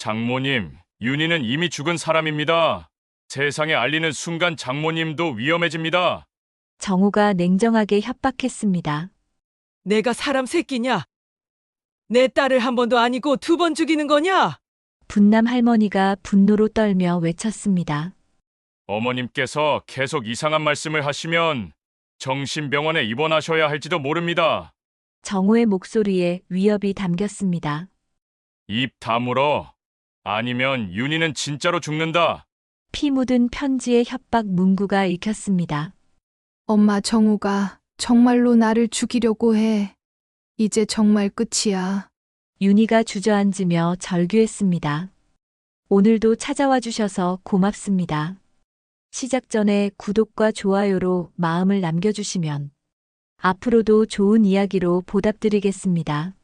장모님, 윤희는 이미 죽은 사람입니다. 세상에 알리는 순간 장모님도 위험해집니다. 정우가 냉정하게 협박했습니다. 내가 사람 새끼냐? 내 딸을 한 번도 아니고 두 번 죽이는 거냐? 분남 할머니가 분노로 떨며 외쳤습니다. 어머님께서 계속 이상한 말씀을 하시면 정신병원에 입원하셔야 할지도 모릅니다. 정우의 목소리에 위협이 담겼습니다. 입 다물어. 아니면 윤희는 진짜로 죽는다. 피 묻은 편지의 협박 문구가 읽혔습니다. 엄마 정우가 정말로 나를 죽이려고 해. 이제 정말 끝이야. 윤희가 주저앉으며 절규했습니다. 오늘도 찾아와 주셔서 고맙습니다. 시작 전에 구독과 좋아요로 마음을 남겨주시면 앞으로도 좋은 이야기로 보답드리겠습니다.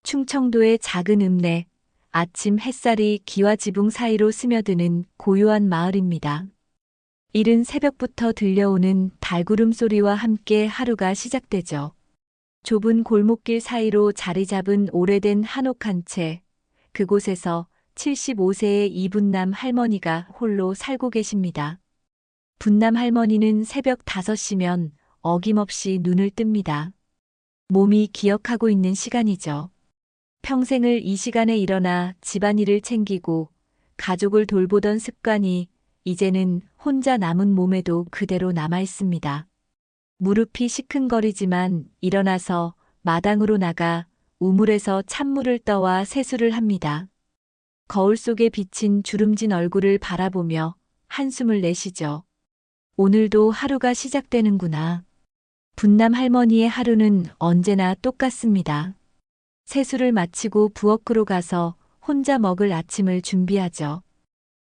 충청도의 작은 읍내, 아침 햇살이 기와 지붕 사이로 스며드는 고요한 마을입니다. 이른 새벽부터 들려오는 발구름 소리와 함께 하루가 시작되죠. 좁은 골목길 사이로 자리 잡은 오래된 한옥 한 채, 그곳에서 75세의 이분남 할머니가 홀로 살고 계십니다. 분남 할머니는 새벽 5시면 어김없이 눈을 뜹니다. 몸이 기억하고 있는 시간이죠. 평생을 이 시간에 일어나 집안일을 챙기고 가족을 돌보던 습관이 이제는 혼자 남은 몸에도 그대로 남아 있습니다. 무릎이 시큰거리지만 일어나서 마당으로 나가 우물에서 찬물을 떠와 세수를 합니다. 거울 속에 비친 주름진 얼굴을 바라보며 한숨을 내쉬죠. 오늘도 하루가 시작되는구나. 분남 할머니의 하루는 언제나 똑같습니다. 세수를 마치고 부엌으로 가서 혼자 먹을 아침을 준비하죠.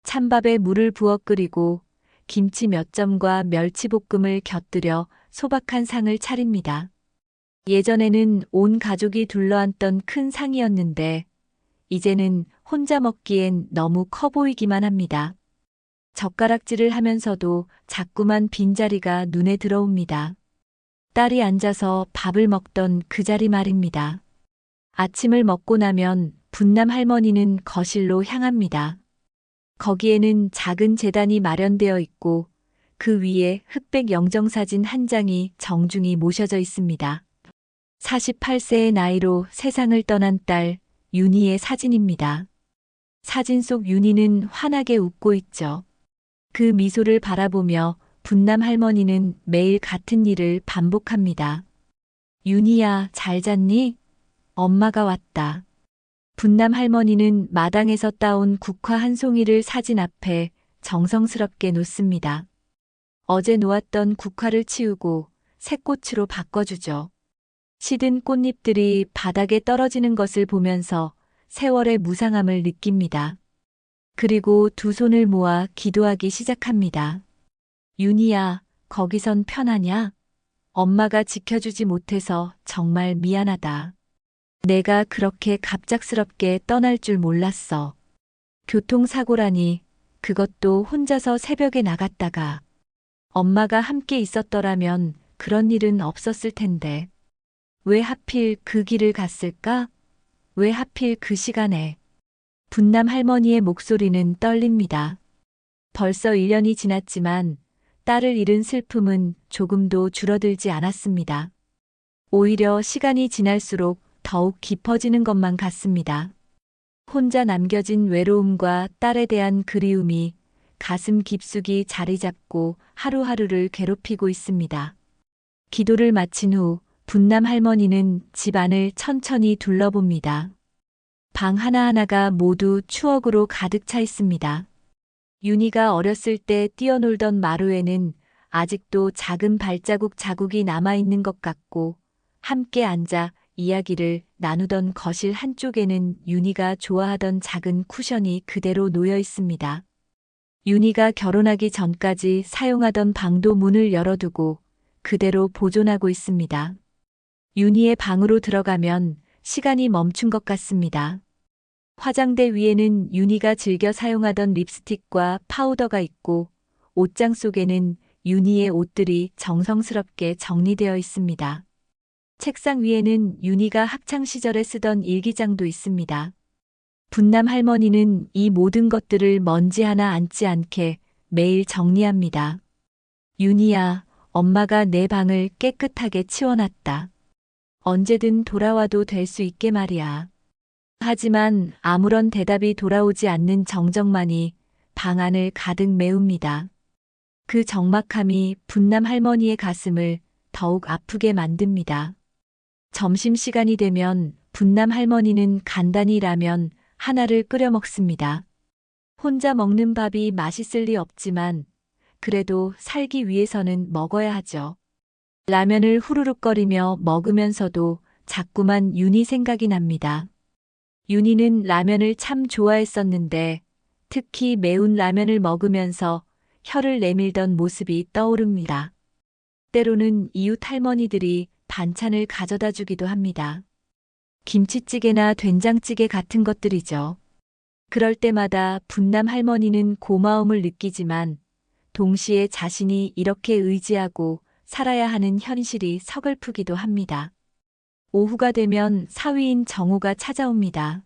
찬밥에 물을 부어 끓이고 김치 몇 점과 멸치볶음을 곁들여 소박한 상을 차립니다. 예전에는 온 가족이 둘러앉던 큰 상이었는데 이제는 혼자 먹기엔 너무 커 보이기만 합니다. 젓가락질을 하면서도 자꾸만 빈자리가 눈에 들어옵니다. 딸이 앉아서 밥을 먹던 그 자리 말입니다. 아침을 먹고 나면 분남 할머니는 거실로 향합니다. 거기에는 작은 제단이 마련되어 있고 그 위에 흑백 영정사진 한 장이 정중히 모셔져 있습니다. 48세의 나이로 세상을 떠난 딸 윤희의 사진입니다. 사진 속 윤희는 환하게 웃고 있죠. 그 미소를 바라보며 분남 할머니는 매일 같은 일을 반복합니다. 윤희야, 잘 잤니? 엄마가 왔다. 분남 할머니는 마당에서 따온 국화 한 송이를 사진 앞에 정성스럽게 놓습니다. 어제 놓았던 국화를 치우고 새 꽃으로 바꿔주죠. 시든 꽃잎들이 바닥에 떨어지는 것을 보면서 세월의 무상함을 느낍니다. 그리고 두 손을 모아 기도하기 시작합니다. 윤희야, 거기선 편하냐? 엄마가 지켜주지 못해서 정말 미안하다. 내가 그렇게 갑작스럽게 떠날 줄 몰랐어. 교통사고라니, 그것도 혼자서 새벽에 나갔다가. 엄마가 함께 있었더라면 그런 일은 없었을 텐데. 왜 하필 그 길을 갔을까? 왜 하필 그 시간에? 분남 할머니의 목소리는 떨립니다. 벌써 1년이 지났지만 딸을 잃은 슬픔은 조금도 줄어들지 않았습니다. 오히려 시간이 지날수록 더욱 깊어지는 것만 같습니다. 혼자 남겨진 외로움과 딸에 대한 그리움이 가슴 깊숙이 자리 잡고 하루하루를 괴롭히고 있습니다. 기도를 마친 후 분남 할머니는 집 안을 천천히 둘러봅니다. 방 하나하나가 모두 추억으로 가득 차 있습니다. 윤희가 어렸을 때 뛰어놀던 마루에는 아직도 작은 발자국 자국이 남아있는 것 같고 함께 앉아 이야기를 나누던 거실 한쪽에는 윤희가 좋아하던 작은 쿠션이 그대로 놓여 있습니다. 윤희가 결혼하기 전까지 사용하던 방도 문을 열어두고 그대로 보존하고 있습니다. 윤희의 방으로 들어가면 시간이 멈춘 것 같습니다. 화장대 위에는 윤희가 즐겨 사용하던 립스틱과 파우더가 있고 옷장 속에는 윤희의 옷들이 정성스럽게 정리되어 있습니다. 책상 위에는 윤희가 학창 시절에 쓰던 일기장도 있습니다. 분남 할머니는 이 모든 것들을 먼지 하나 앉지 않게 매일 정리합니다. 윤희야, 엄마가 내 방을 깨끗하게 치워놨다. 언제든 돌아와도 될 수 있게 말이야. 하지만 아무런 대답이 돌아오지 않는 정적만이 방 안을 가득 메웁니다. 그 적막함이 분남 할머니의 가슴을 더욱 아프게 만듭니다. 점심시간이 되면 분남 할머니는 간단히 라면 하나를 끓여 먹습니다. 혼자 먹는 밥이 맛있을 리 없지만 그래도 살기 위해서는 먹어야 하죠. 라면을 후루룩거리며 먹으면서도 자꾸만 윤희 생각이 납니다. 윤희는 라면을 참 좋아했었는데 특히 매운 라면을 먹으면서 혀를 내밀던 모습이 떠오릅니다. 때로는 이웃 할머니들이 반찬을 가져다 주기도 합니다. 김치찌개나 된장찌개 같은 것들이죠. 그럴 때마다 분남 할머니는 고마움을 느끼지만 동시에 자신이 이렇게 의지하고 살아야 하는 현실이 서글프기도 합니다. 오후가 되면 사위인 정호가 찾아옵니다.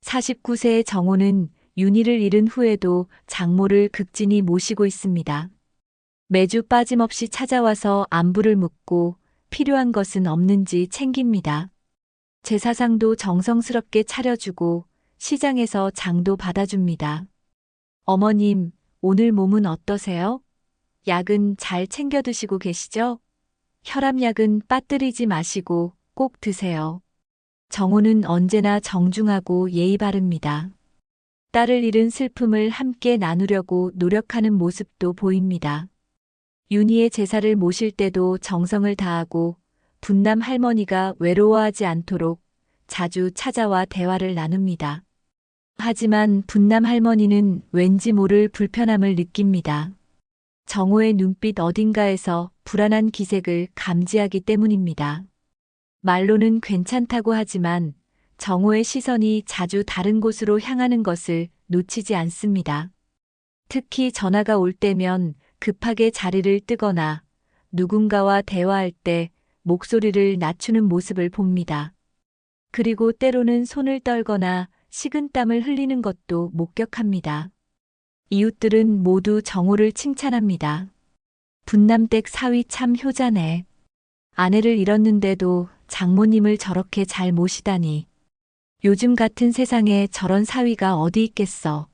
49세의 정호는 윤희를 잃은 후에도 장모를 극진히 모시고 있습니다. 매주 빠짐없이 찾아와서 안부를 묻고 필요한 것은 없는지 챙깁니다. 제사상도 정성스럽게 차려주고 시장에서 장도 받아줍니다. 어머님, 오늘 몸은 어떠세요? 약은 잘 챙겨 드시고 계시죠? 혈압약은 빠뜨리지 마시고 꼭 드세요. 정호는 언제나 정중하고 예의 바릅니다. 딸을 잃은 슬픔을 함께 나누려고 노력하는 모습도 보입니다. 윤희의 제사를 모실 때도 정성을 다하고 분남 할머니가 외로워하지 않도록 자주 찾아와 대화를 나눕니다. 하지만 분남 할머니는 왠지 모를 불편함을 느낍니다. 정호의 눈빛 어딘가에서 불안한 기색을 감지하기 때문입니다. 말로는 괜찮다고 하지만 정호의 시선이 자주 다른 곳으로 향하는 것을 놓치지 않습니다. 특히 전화가 올 때면 급하게 자리를 뜨거나 누군가와 대화할 때 목소리를 낮추는 모습을 봅니다. 그리고 때로는 손을 떨거나 식은땀을 흘리는 것도 목격합니다. 이웃들은 모두 정호를 칭찬합니다. 분남댁 사위 참 효자네. 아내를 잃었는데도 장모님을 저렇게 잘 모시다니. 요즘 같은 세상에 저런 사위가 어디 있겠어.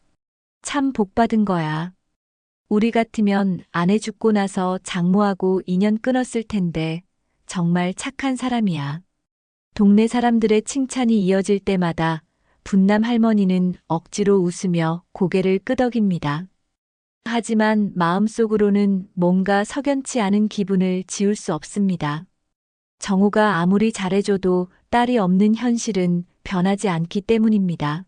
참 복받은 거야. 우리 같으면 아내 죽고 나서 장모하고 인연 끊었을 텐데 정말 착한 사람이야. 동네 사람들의 칭찬이 이어질 때마다 분남 할머니는 억지로 웃으며 고개를 끄덕입니다. 하지만 마음속으로는 뭔가 석연치 않은 기분을 지울 수 없습니다. 정호가 아무리 잘해줘도 딸이 없는 현실은 변하지 않기 때문입니다.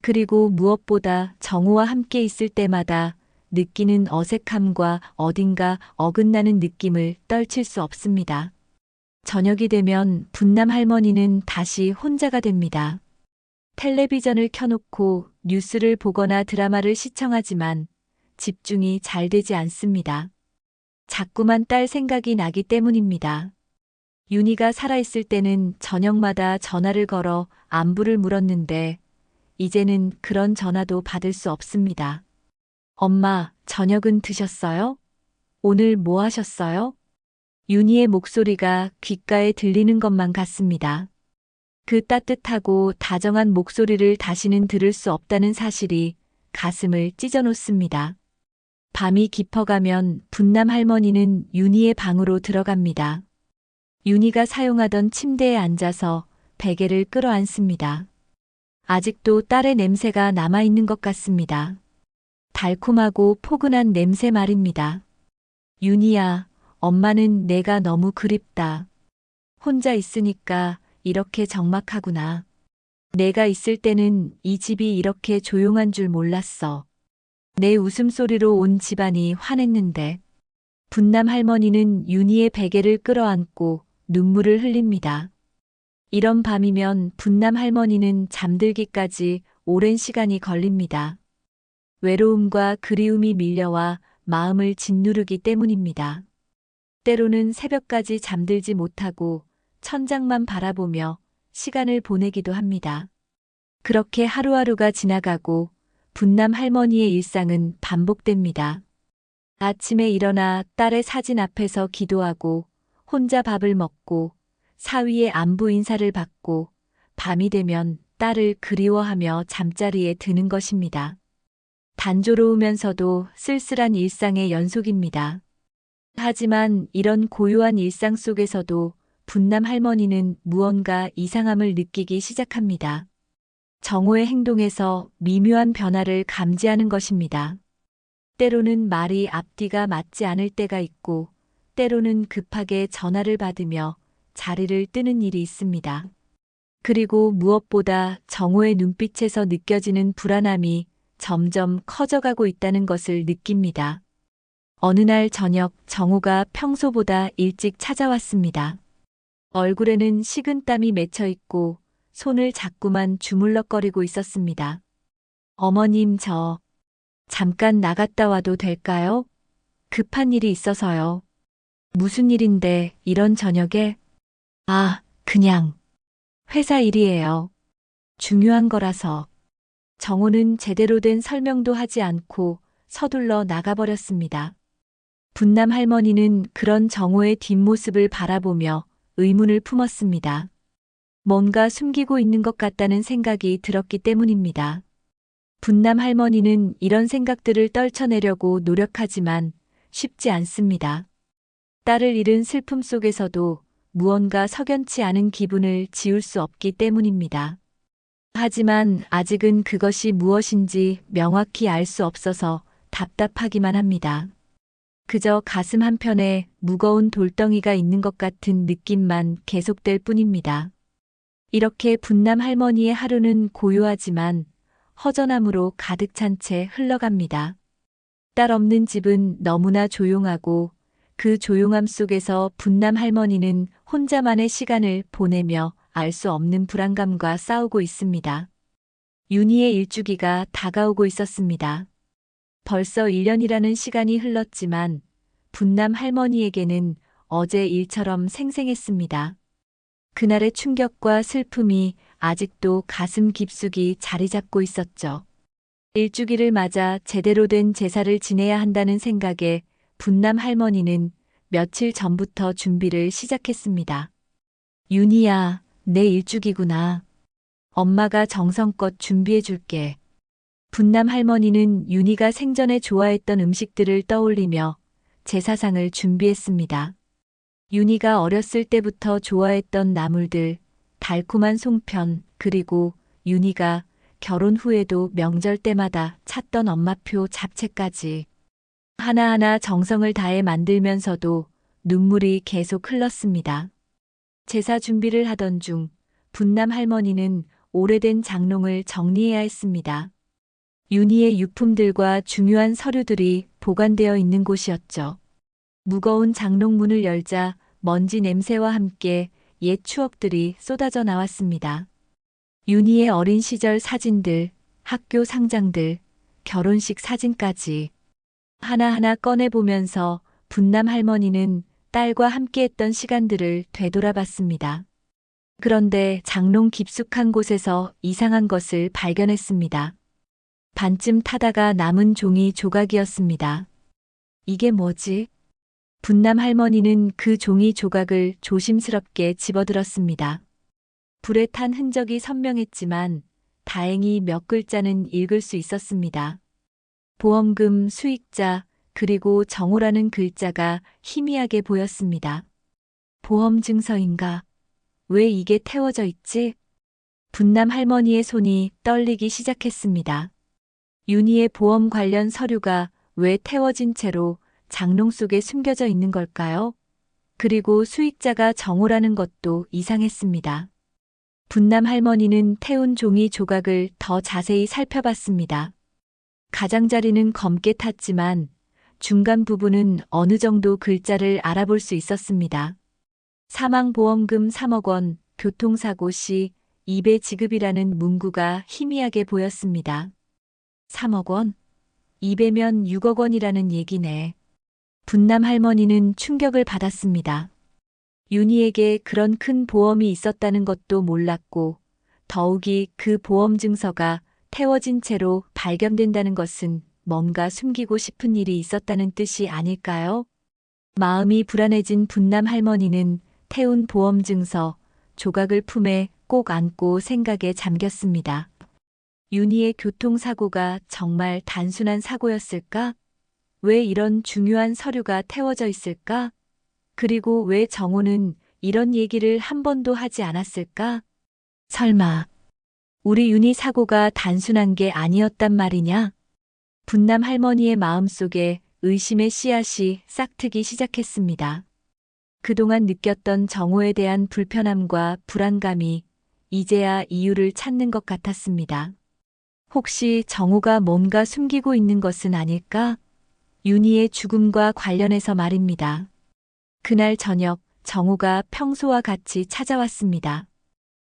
그리고 무엇보다 정호와 함께 있을 때마다 느끼는 어색함과 어딘가 어긋나는 느낌을 떨칠 수 없습니다. 저녁이 되면 분남 할머니는 다시 혼자가 됩니다. 텔레비전을 켜놓고 뉴스를 보거나 드라마를 시청하지만 집중이 잘 되지 않습니다. 자꾸만 딸 생각이 나기 때문입니다. 윤희가 살아있을 때는 저녁마다 전화를 걸어 안부를 물었는데 이제는 그런 전화도 받을 수 없습니다. 엄마, 저녁은 드셨어요? 오늘 뭐 하셨어요? 윤희의 목소리가 귓가에 들리는 것만 같습니다. 그 따뜻하고 다정한 목소리를 다시는 들을 수 없다는 사실이 가슴을 찢어놓습니다. 밤이 깊어가면 분남 할머니는 윤희의 방으로 들어갑니다. 윤희가 사용하던 침대에 앉아서 베개를 끌어안습니다. 아직도 딸의 냄새가 남아있는 것 같습니다. 달콤하고 포근한 냄새 말입니다. 윤희야, 엄마는 내가 너무 그립다. 혼자 있으니까 이렇게 적막하구나. 내가 있을 때는 이 집이 이렇게 조용한 줄 몰랐어. 내 웃음소리로 온 집안이 화냈는데. 분남 할머니는 윤희의 베개를 끌어안고 눈물을 흘립니다. 이런 밤이면 분남 할머니는 잠들기까지 오랜 시간이 걸립니다. 외로움과 그리움이 밀려와 마음을 짓누르기 때문입니다. 때로는 새벽까지 잠들지 못하고 천장만 바라보며 시간을 보내기도 합니다. 그렇게 하루하루가 지나가고 분남 할머니의 일상은 반복됩니다. 아침에 일어나 딸의 사진 앞에서 기도하고 혼자 밥을 먹고 사위의 안부 인사를 받고 밤이 되면 딸을 그리워하며 잠자리에 드는 것입니다. 단조로우면서도 쓸쓸한 일상의 연속입니다. 하지만 이런 고요한 일상 속에서도 분남 할머니는 무언가 이상함을 느끼기 시작합니다. 정호의 행동에서 미묘한 변화를 감지하는 것입니다. 때로는 말이 앞뒤가 맞지 않을 때가 있고, 때로는 급하게 전화를 받으며 자리를 뜨는 일이 있습니다. 그리고 무엇보다 정호의 눈빛에서 느껴지는 불안함이 점점 커져가고 있다는 것을 느낍니다. 어느 날 저녁 정호가 평소보다 일찍 찾아왔습니다. 얼굴에는 식은땀이 맺혀 있고 손을 자꾸만 주물럭거리고 있었습니다. 어머님, 저 잠깐 나갔다 와도 될까요? 급한 일이 있어서요. 무슨 일인데 이런 저녁에? 그냥 회사 일이에요. 중요한 거라서. 정호는 제대로 된 설명도 하지 않고 서둘러 나가버렸습니다. 분남 할머니는 그런 정호의 뒷모습을 바라보며 의문을 품었습니다. 뭔가 숨기고 있는 것 같다는 생각이 들었기 때문입니다. 분남 할머니는 이런 생각들을 떨쳐내려고 노력하지만 쉽지 않습니다. 딸을 잃은 슬픔 속에서도 무언가 석연치 않은 기분을 지울 수 없기 때문입니다. 하지만 아직은 그것이 무엇인지 명확히 알 수 없어서 답답하기만 합니다. 그저 가슴 한편에 무거운 돌덩이가 있는 것 같은 느낌만 계속될 뿐입니다. 이렇게 분남 할머니의 하루는 고요하지만 허전함으로 가득 찬 채 흘러갑니다. 딸 없는 집은 너무나 조용하고 그 조용함 속에서 분남 할머니는 혼자만의 시간을 보내며 알 수 없는 불안감과 싸우고 있습니다. 윤희의 일주기가 다가오고 있었습니다. 벌써 1년이라는 시간이 흘렀지만 분남 할머니에게는 어제 일처럼 생생했습니다. 그날의 충격과 슬픔이 아직도 가슴 깊숙이 자리 잡고 있었죠. 일주기를 맞아 제대로 된 제사를 지내야 한다는 생각에 분남 할머니는 며칠 전부터 준비를 시작했습니다. 윤희야, 내 일주기구나. 엄마가 정성껏 준비해 줄게. 분남 할머니는 윤희가 생전에 좋아했던 음식들을 떠올리며 제사상을 준비했습니다. 윤희가 어렸을 때부터 좋아했던 나물들, 달콤한 송편, 그리고 윤희가 결혼 후에도 명절 때마다 찾던 엄마표 잡채까지. 하나하나 정성을 다해 만들면서도 눈물이 계속 흘렀습니다. 제사 준비를 하던 중 분남 할머니는 오래된 장롱을 정리해야 했습니다. 윤희의 유품들과 중요한 서류들이 보관되어 있는 곳이었죠. 무거운 장롱 문을 열자 먼지 냄새와 함께 옛 추억들이 쏟아져 나왔습니다. 윤희의 어린 시절 사진들, 학교 상장들, 결혼식 사진까지 하나하나 꺼내보면서 분남 할머니는 딸과 함께했던 시간들을 되돌아봤습니다. 그런데 장롱 깊숙한 곳에서 이상한 것을 발견했습니다. 반쯤 타다가 남은 종이 조각이었습니다. 이게 뭐지? 분남 할머니는 그 종이 조각을 조심스럽게 집어들었습니다. 불에 탄 흔적이 선명했지만 다행히 몇 글자는 읽을 수 있었습니다. 보험금 수익자 그리고 정호라는 글자가 희미하게 보였습니다. 보험 증서인가? 왜 이게 태워져 있지? 분남 할머니의 손이 떨리기 시작했습니다. 윤희의 보험 관련 서류가 왜 태워진 채로 장롱 속에 숨겨져 있는 걸까요? 그리고 수익자가 정호라는 것도 이상했습니다. 분남 할머니는 태운 종이 조각을 더 자세히 살펴봤습니다. 가장자리는 검게 탔지만 중간 부분은 어느 정도 글자를 알아볼 수 있었습니다. 사망보험금 3억 원, 교통사고 시 2배 지급이라는 문구가 희미하게 보였습니다. 3억 원? 2배면 6억 원이라는 얘기네. 분남 할머니는 충격을 받았습니다. 윤희에게 그런 큰 보험이 있었다는 것도 몰랐고 더욱이 그 보험 증서가 태워진 채로 발견된다는 것은 뭔가 숨기고 싶은 일이 있었다는 뜻이 아닐까요? 마음이 불안해진 분남 할머니는 태운 보험 증서 조각을 품에 꼭 안고 생각에 잠겼습니다. 윤희의 교통사고가 정말 단순한 사고였을까? 왜 이런 중요한 서류가 태워져 있을까? 그리고 왜 정호는 이런 얘기를 한 번도 하지 않았을까? 설마 우리 윤희 사고가 단순한 게 아니었단 말이냐? 분남 할머니의 마음속에 의심의 씨앗이 싹트기 시작했습니다. 그동안 느꼈던 정호에 대한 불편함과 불안감이 이제야 이유를 찾는 것 같았습니다. 혹시 정호가 뭔가 숨기고 있는 것은 아닐까? 윤희의 죽음과 관련해서 말입니다. 그날 저녁 정호가 평소와 같이 찾아왔습니다.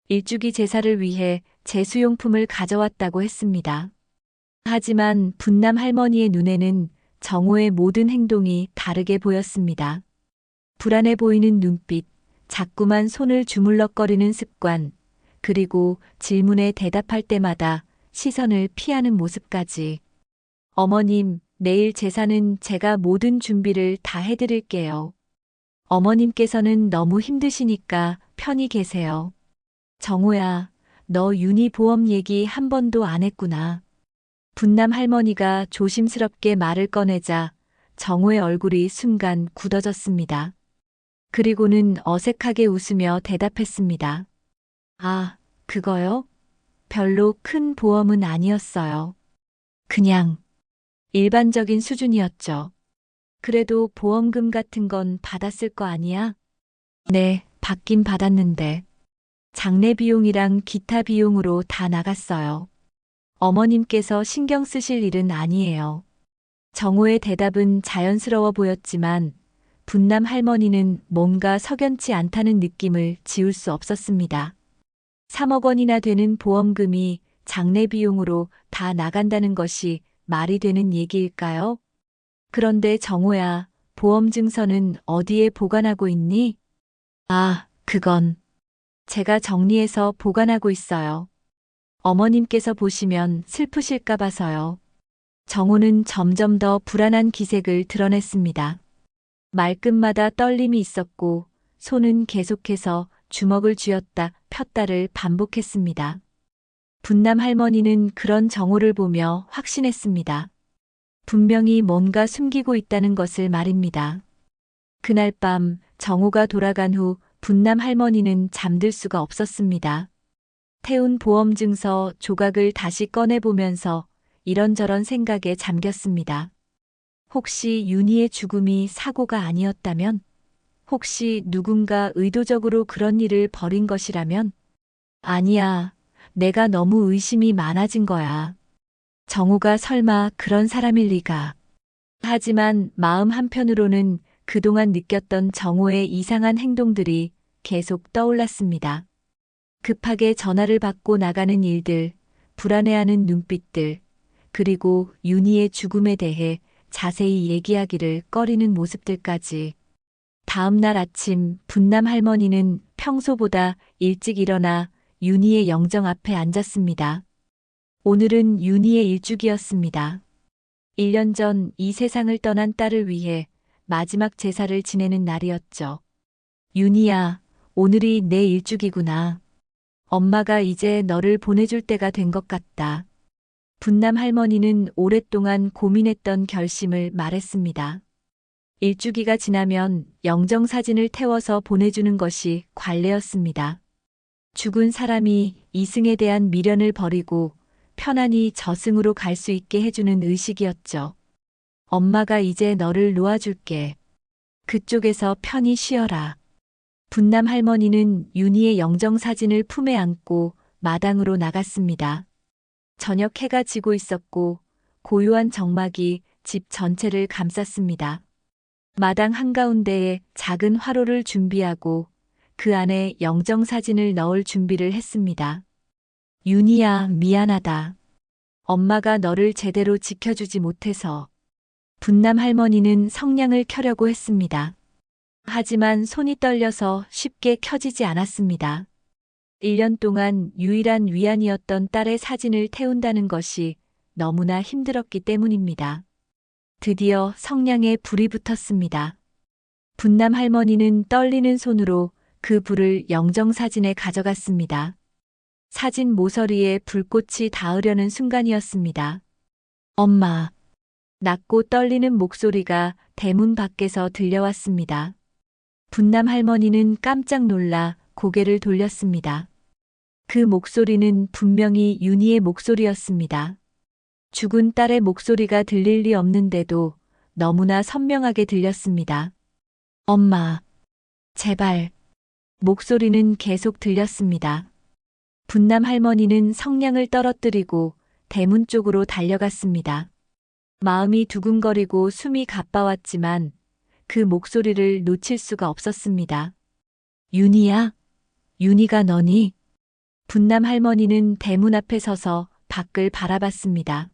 일주기 제사를 위해 제수용품을 가져왔다고 했습니다. 하지만 분남 할머니의 눈에는 정호의 모든 행동이 다르게 보였습니다. 불안해 보이는 눈빛, 자꾸만 손을 주물럭거리는 습관, 그리고 질문에 대답할 때마다 시선을 피하는 모습까지. 어머님, 내일 제사는 제가 모든 준비를 다 해드릴게요. 어머님께서는 너무 힘드시니까 편히 계세요. 정호야, 너 윤희 보험 얘기 한 번도 안 했구나. 분남 할머니가 조심스럽게 말을 꺼내자 정호의 얼굴이 순간 굳어졌습니다. 그리고는 어색하게 웃으며 대답했습니다. 아, 그거요? 별로 큰 보험은 아니었어요. 그냥 일반적인 수준이었죠. 그래도 보험금 같은 건 받았을 거 아니야? 네, 받긴 받았는데. 장례 비용이랑 기타 비용으로 다 나갔어요. 어머님께서 신경 쓰실 일은 아니에요. 정호의 대답은 자연스러워 보였지만 분남 할머니는 뭔가 석연치 않다는 느낌을 지울 수 없었습니다. 3억 원이나 되는 보험금이 장례 비용으로 다 나간다는 것이 말이 되는 얘기일까요? 그런데 정호야, 보험 증서는 어디에 보관하고 있니? 아, 그건 제가 정리해서 보관하고 있어요. 어머님께서 보시면 슬프실까 봐서요. 정호는 점점 더 불안한 기색을 드러냈습니다. 말끝마다 떨림이 있었고 손은 계속해서 주먹을 쥐었다 폈다를 반복했습니다. 분남 할머니는 그런 정호를 보며 확신했습니다. 분명히 뭔가 숨기고 있다는 것을 말입니다. 그날 밤 정호가 돌아간 후 분남 할머니는 잠들 수가 없었습니다. 태운 보험 증서 조각을 다시 꺼내보면서 이런저런 생각에 잠겼습니다. 혹시 윤희의 죽음이 사고가 아니었다면? 혹시 누군가 의도적으로 그런 일을 벌인 것이라면? 아니야, 내가 너무 의심이 많아진 거야. 정호가 설마 그런 사람일 리가. 하지만 마음 한편으로는 그동안 느꼈던 정호의 이상한 행동들이 계속 떠올랐습니다. 급하게 전화를 받고 나가는 일들, 불안해하는 눈빛들, 그리고 윤희의 죽음에 대해 자세히 얘기하기를 꺼리는 모습들까지. 다음 날 아침 분남 할머니는 평소보다 일찍 일어나 윤희의 영정 앞에 앉았습니다. 오늘은 윤희의 일주기였습니다. 1년 전 이 세상을 떠난 딸을 위해 마지막 제사를 지내는 날이었죠. 윤희야, 오늘이 내 일주기구나. 엄마가 이제 너를 보내줄 때가 된 것 같다. 분남 할머니는 오랫동안 고민했던 결심을 말했습니다. 일주기가 지나면 영정사진을 태워서 보내주는 것이 관례였습니다. 죽은 사람이 이승에 대한 미련을 버리고 편안히 저승으로 갈 수 있게 해주는 의식이었죠. 엄마가 이제 너를 놓아줄게. 그쪽에서 편히 쉬어라. 분남 할머니는 윤희의 영정사진을 품에 안고 마당으로 나갔습니다. 저녁 해가 지고 있었고 고요한 정막이 집 전체를 감쌌습니다. 마당 한가운데에 작은 화로를 준비하고 그 안에 영정사진을 넣을 준비를 했습니다. 윤희야, 미안하다. 엄마가 너를 제대로 지켜주지 못해서. 분남 할머니는 성냥을 켜려고 했습니다. 하지만 손이 떨려서 쉽게 켜지지 않았습니다. 1년 동안 유일한 위안이었던 딸의 사진을 태운다는 것이 너무나 힘들었기 때문입니다. 드디어 성냥에 불이 붙었습니다. 분남 할머니는 떨리는 손으로 그 불을 영정사진에 가져갔습니다. 사진 모서리에 불꽃이 닿으려는 순간이었습니다. 엄마. 낮고 떨리는 목소리가 대문 밖에서 들려왔습니다. 분남 할머니는 깜짝 놀라 고개를 돌렸습니다. 그 목소리는 분명히 윤희의 목소리였습니다. 죽은 딸의 목소리가 들릴 리 없는데도 너무나 선명하게 들렸습니다. 엄마, 제발. 목소리는 계속 들렸습니다. 분남 할머니는 성냥을 떨어뜨리고 대문 쪽으로 달려갔습니다. 마음이 두근거리고 숨이 가빠왔지만 그 목소리를 놓칠 수가 없었습니다. 윤희야? 윤희가 너니? 분남 할머니는 대문 앞에 서서 밖을 바라봤습니다.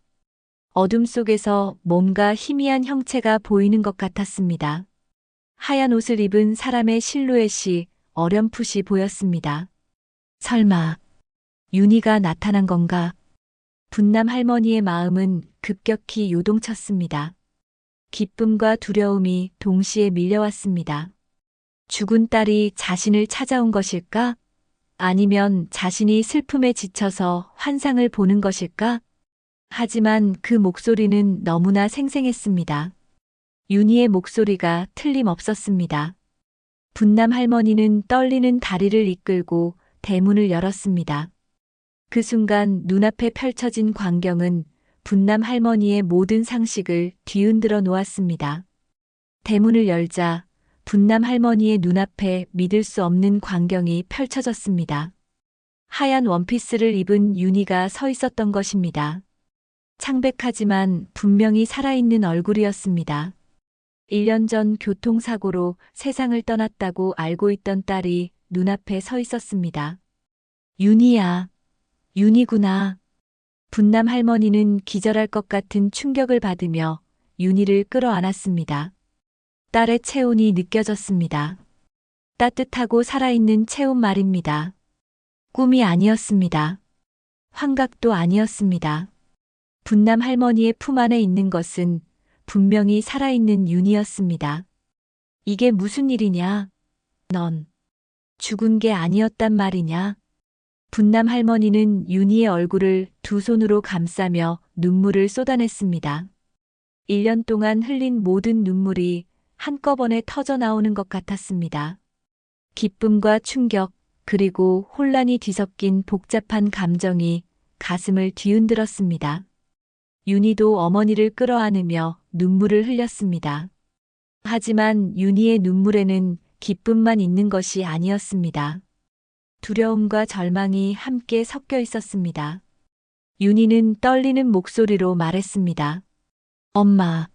어둠 속에서 뭔가 희미한 형체가 보이는 것 같았습니다. 하얀 옷을 입은 사람의 실루엣이 어렴풋이 보였습니다. 설마 윤희가 나타난 건가? 분남 할머니의 마음은 급격히 요동쳤습니다. 기쁨과 두려움이 동시에 밀려왔습니다. 죽은 딸이 자신을 찾아온 것일까? 아니면 자신이 슬픔에 지쳐서 환상을 보는 것일까? 하지만 그 목소리는 너무나 생생했습니다. 윤희의 목소리가 틀림없었습니다. 분남 할머니는 떨리는 다리를 이끌고 대문을 열었습니다. 그 순간 눈앞에 펼쳐진 광경은 분남 할머니의 모든 상식을 뒤흔들어 놓았습니다. 대문을 열자 분남 할머니의 눈앞에 믿을 수 없는 광경이 펼쳐졌습니다. 하얀 원피스를 입은 윤희가 서 있었던 것입니다. 창백하지만 분명히 살아있는 얼굴이었습니다. 1년 전 교통사고로 세상을 떠났다고 알고 있던 딸이 눈앞에 서 있었습니다. 윤희야, 윤희구나. 분남 할머니는 기절할 것 같은 충격을 받으며 윤희를 끌어안았습니다. 딸의 체온이 느껴졌습니다. 따뜻하고 살아있는 체온 말입니다. 꿈이 아니었습니다. 환각도 아니었습니다. 분남 할머니의 품 안에 있는 것은 분명히 살아있는 윤희였습니다. 이게 무슨 일이냐? 넌 죽은 게 아니었단 말이냐? 분남 할머니는 윤희의 얼굴을 두 손으로 감싸며 눈물을 쏟아냈습니다. 1년 동안 흘린 모든 눈물이 한꺼번에 터져 나오는 것 같았습니다. 기쁨과 충격, 그리고 혼란이 뒤섞인 복잡한 감정이 가슴을 뒤흔들었습니다. 윤희도 어머니를 끌어안으며 눈물을 흘렸습니다. 하지만 윤희의 눈물에는 기쁨만 있는 것이 아니었습니다. 두려움과 절망이 함께 섞여 있었습니다. 윤희는 떨리는 목소리로 말했습니다. 엄마,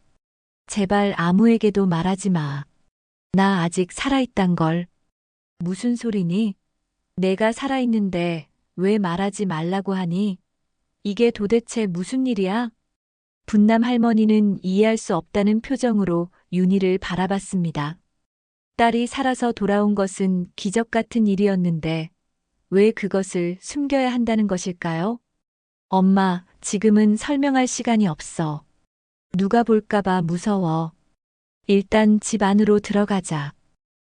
제발 아무에게도 말하지 마. 나 아직 살아있단 걸. 무슨 소리니? 내가 살아있는데 왜 말하지 말라고 하니? 이게 도대체 무슨 일이야? 분남 할머니는 이해할 수 없다는 표정으로 윤희를 바라봤습니다. 딸이 살아서 돌아온 것은 기적 같은 일이었는데 왜 그것을 숨겨야 한다는 것일까요? 엄마, 지금은 설명할 시간이 없어. 누가 볼까봐 무서워. 일단 집 안으로 들어가자.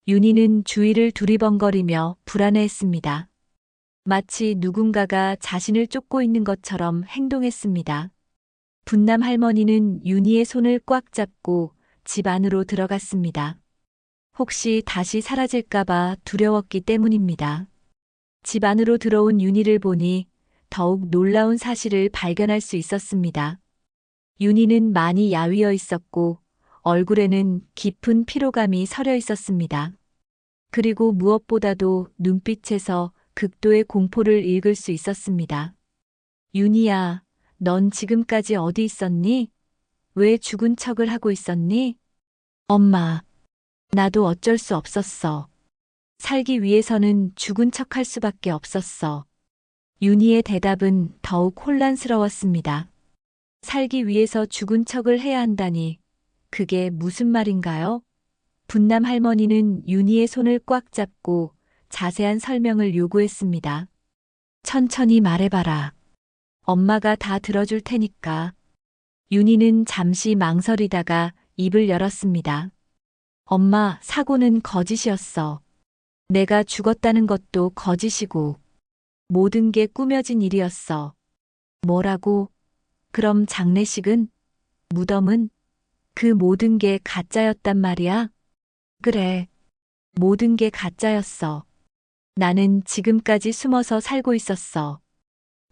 윤희는 주위를 두리번거리며 불안해했습니다. 마치 누군가가 자신을 쫓고 있는 것처럼 행동했습니다. 분남 할머니는 윤희의 손을 꽉 잡고 집 안으로 들어갔습니다. 혹시 다시 사라질까봐 두려웠기 때문입니다. 집 안으로 들어온 윤희를 보니 더욱 놀라운 사실을 발견할 수 있었습니다. 윤희는 많이 야위어 있었고 얼굴에는 깊은 피로감이 서려 있었습니다. 그리고 무엇보다도 눈빛에서 극도의 공포를 읽을 수 있었습니다. 윤희야, 넌 지금까지 어디 있었니? 왜 죽은 척을 하고 있었니? 엄마, 나도 어쩔 수 없었어. 살기 위해서는 죽은 척할 수밖에 없었어. 윤희의 대답은 더욱 혼란스러웠습니다. 살기 위해서 죽은 척을 해야 한다니, 그게 무슨 말인가요? 분남 할머니는 윤희의 손을 꽉 잡고 자세한 설명을 요구했습니다. 천천히 말해봐라. 엄마가 다 들어줄 테니까. 윤희는 잠시 망설이다가 입을 열었습니다. 엄마, 사고는 거짓이었어. 내가 죽었다는 것도 거짓이고, 모든 게 꾸며진 일이었어. 뭐라고? 그럼 장례식은? 무덤은? 그 모든 게 가짜였단 말이야? 그래. 모든 게 가짜였어. 나는 지금까지 숨어서 살고 있었어.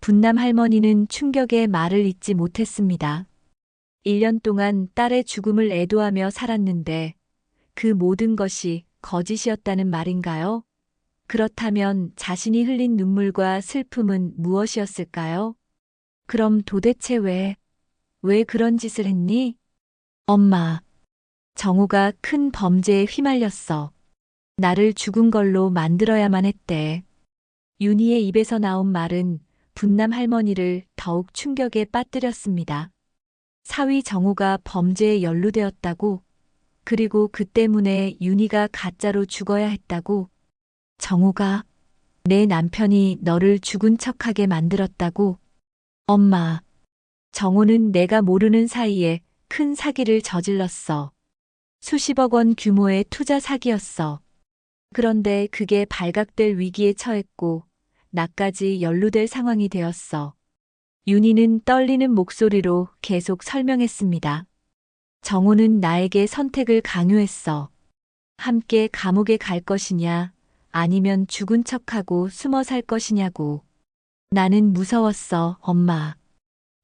분남 할머니는 충격에 말을 잇지 못했습니다. 1년 동안 딸의 죽음을 애도하며 살았는데 그 모든 것이 거짓이었다는 말인가요? 그렇다면 자신이 흘린 눈물과 슬픔은 무엇이었을까요? 그럼 도대체 왜 그런 짓을 했니? 엄마, 정우가 큰 범죄에 휘말렸어. 나를 죽은 걸로 만들어야만 했대. 윤희의 입에서 나온 말은 분남 할머니를 더욱 충격에 빠뜨렸습니다. 사위 정우가 범죄에 연루되었다고, 그리고 그 때문에 윤희가 가짜로 죽어야 했다고, 정우가 내 남편이 너를 죽은 척하게 만들었다고. 엄마, 정우는 내가 모르는 사이에 큰 사기를 저질렀어. 수십억 원 규모의 투자 사기였어. 그런데 그게 발각될 위기에 처했고 나까지 연루될 상황이 되었어. 윤희는 떨리는 목소리로 계속 설명했습니다. 정우는 나에게 선택을 강요했어. 함께 감옥에 갈 것이냐, 아니면 죽은 척하고 숨어 살 것이냐고. 나는 무서웠어, 엄마.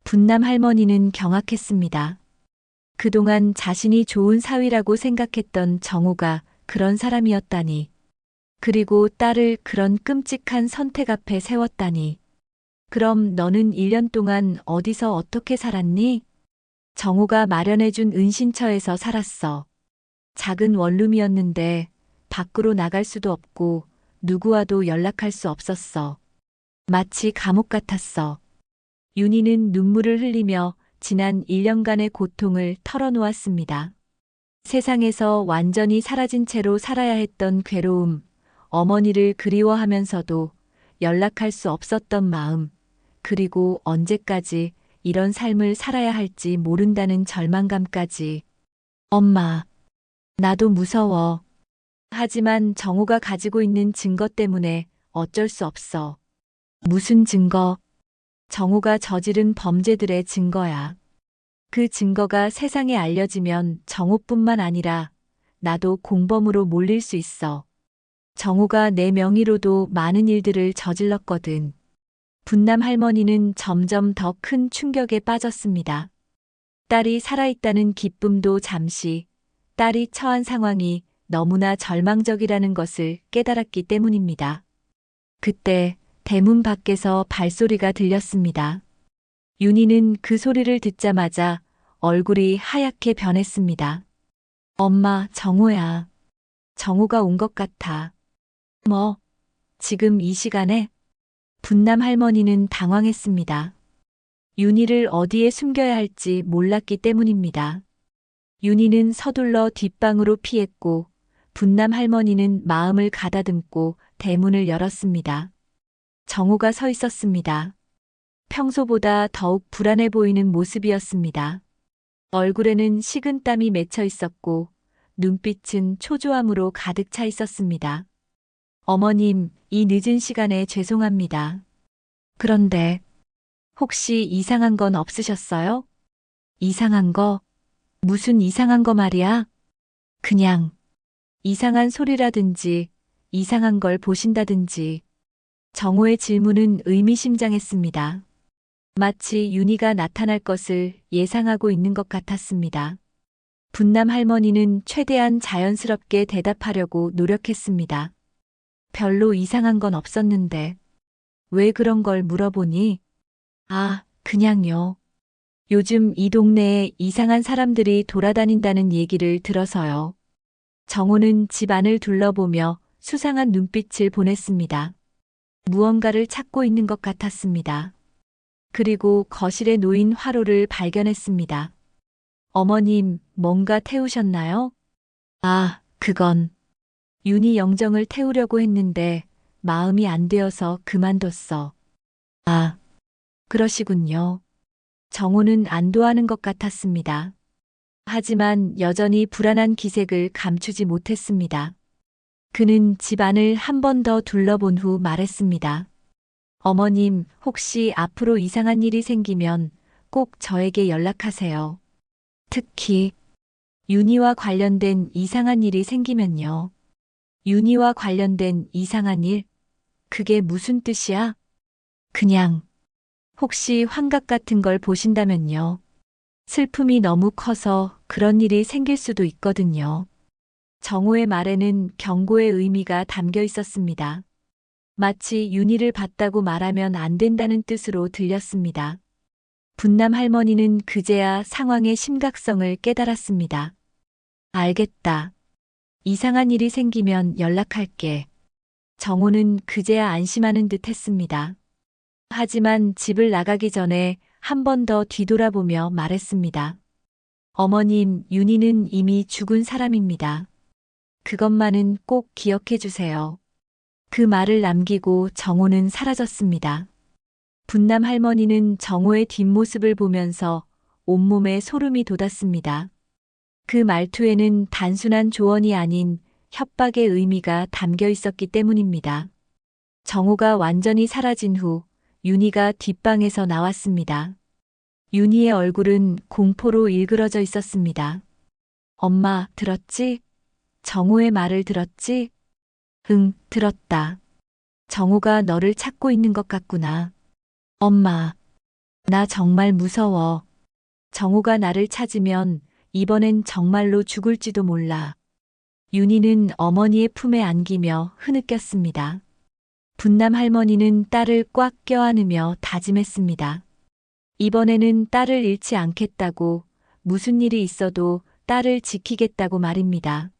분남 할머니는 경악했습니다. 그동안 자신이 좋은 사위라고 생각했던 정우가 그런 사람이었다니. 그리고 딸을 그런 끔찍한 선택 앞에 세웠다니. 그럼 너는 1년 동안 어디서 어떻게 살았니? 정우가 마련해준 은신처에서 살았어. 작은 원룸이었는데 밖으로 나갈 수도 없고 누구와도 연락할 수 없었어. 마치 감옥 같았어. 윤희는 눈물을 흘리며 지난 1년간의 고통을 털어놓았습니다. 세상에서 완전히 사라진 채로 살아야 했던 괴로움, 어머니를 그리워하면서도 연락할 수 없었던 마음, 그리고 언제까지 이런 삶을 살아야 할지 모른다는 절망감까지. 엄마, 나도 무서워. 하지만 정우가 가지고 있는 증거 때문에 어쩔 수 없어. 무슨 증거? 정우가 저지른 범죄들의 증거야. 그 증거가 세상에 알려지면 정우뿐만 아니라 나도 공범으로 몰릴 수 있어. 정우가 내 명의로도 많은 일들을 저질렀거든. 분남 할머니는 점점 더 큰 충격에 빠졌습니다. 딸이 살아있다는 기쁨도 잠시, 딸이 처한 상황이 너무나 절망적이라는 것을 깨달았기 때문입니다. 그때 대문 밖에서 발소리가 들렸습니다. 윤희는 그 소리를 듣자마자 얼굴이 하얗게 변했습니다. 엄마, 정우야. 정우가 온 것 같아. 뭐, 지금 이 시간에? 분남 할머니는 당황했습니다. 윤희를 어디에 숨겨야 할지 몰랐기 때문입니다. 윤희는 서둘러 뒷방으로 피했고 분남 할머니는 마음을 가다듬고 대문을 열었습니다. 정우가 서 있었습니다. 평소보다 더욱 불안해 보이는 모습이었습니다. 얼굴에는 식은땀이 맺혀 있었고 눈빛은 초조함으로 가득 차 있었습니다. 어머님, 이 늦은 시간에 죄송합니다. 그런데 혹시 이상한 건 없으셨어요? 이상한 거? 무슨 이상한 거 말이야? 그냥 이상한 소리라든지 이상한 걸 보신다든지. 정우의 질문은 의미심장했습니다. 마치 윤희가 나타날 것을 예상하고 있는 것 같았습니다. 분남 할머니는 최대한 자연스럽게 대답하려고 노력했습니다. 별로 이상한 건 없었는데 왜 그런 걸 물어보니? 아, 그냥요. 요즘 이 동네에 이상한 사람들이 돌아다닌다는 얘기를 들어서요. 정우는 집 안을 둘러보며 수상한 눈빛을 보냈습니다. 무언가를 찾고 있는 것 같았습니다. 그리고 거실에 놓인 화로를 발견했습니다. 어머님, 뭔가 태우셨나요? 아, 그건. 윤희 영정을 태우려고 했는데 마음이 안 되어서 그만뒀어. 아, 그러시군요. 정호는 안도하는 것 같았습니다. 하지만 여전히 불안한 기색을 감추지 못했습니다. 그는 집 안을 한 번 더 둘러본 후 말했습니다. 어머님, 혹시 앞으로 이상한 일이 생기면 꼭 저에게 연락하세요. 특히 윤희와 관련된 이상한 일이 생기면요. 윤희와 관련된 이상한 일? 그게 무슨 뜻이야? 그냥 혹시 환각 같은 걸 보신다면요. 슬픔이 너무 커서 그런 일이 생길 수도 있거든요. 정호의 말에는 경고의 의미가 담겨 있었습니다. 마치 윤희를 봤다고 말하면 안 된다는 뜻으로 들렸습니다. 분남 할머니는 그제야 상황의 심각성을 깨달았습니다. 알겠다. 이상한 일이 생기면 연락할게. 정호는 그제야 안심하는 듯 했습니다. 하지만 집을 나가기 전에 한 번 더 뒤돌아보며 말했습니다. 어머님, 윤희는 이미 죽은 사람입니다. 그것만은 꼭 기억해 주세요. 그 말을 남기고 정호는 사라졌습니다. 분남 할머니는 정호의 뒷모습을 보면서 온몸에 소름이 돋았습니다. 그 말투에는 단순한 조언이 아닌 협박의 의미가 담겨 있었기 때문입니다. 정호가 완전히 사라진 후 윤희가 뒷방에서 나왔습니다. 윤희의 얼굴은 공포로 일그러져 있었습니다. 엄마, 들었지? 정호의 말을 들었지? 응, 들었다. 정호가 너를 찾고 있는 것 같구나. 엄마, 나 정말 무서워. 정호가 나를 찾으면 이번엔 정말로 죽을지도 몰라. 윤희는 어머니의 품에 안기며 흐느꼈습니다. 분남 할머니는 딸을 꽉 껴안으며 다짐했습니다. 이번에는 딸을 잃지 않겠다고, 무슨 일이 있어도 딸을 지키겠다고 말입니다.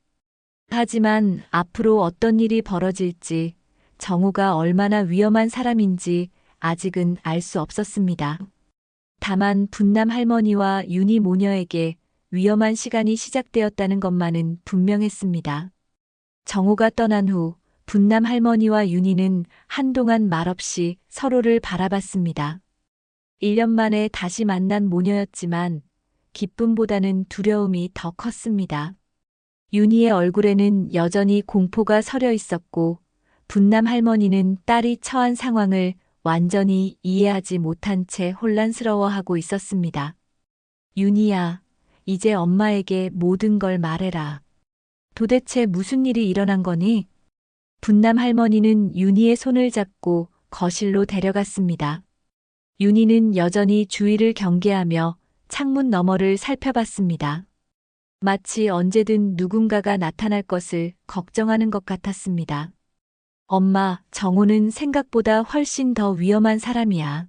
하지만 앞으로 어떤 일이 벌어질지, 정호가 얼마나 위험한 사람인지 아직은 알 수 없었습니다. 다만 분남 할머니와 윤희 모녀에게 위험한 시간이 시작되었다는 것만은 분명했습니다. 정호가 떠난 후 분남 할머니와 윤희는 한동안 말없이 서로를 바라봤습니다. 1년 만에 다시 만난 모녀였지만 기쁨보다는 두려움이 더 컸습니다. 윤희의 얼굴에는 여전히 공포가 서려 있었고 분남 할머니는 딸이 처한 상황을 완전히 이해하지 못한 채 혼란스러워하고 있었습니다. 윤희야, 이제 엄마에게 모든 걸 말해라. 도대체 무슨 일이 일어난 거니? 분남 할머니는 윤희의 손을 잡고 거실로 데려갔습니다. 윤희는 여전히 주위를 경계하며 창문 너머를 살펴봤습니다. 마치 언제든 누군가가 나타날 것을 걱정하는 것 같았습니다. 엄마, 정호는 생각보다 훨씬 더 위험한 사람이야.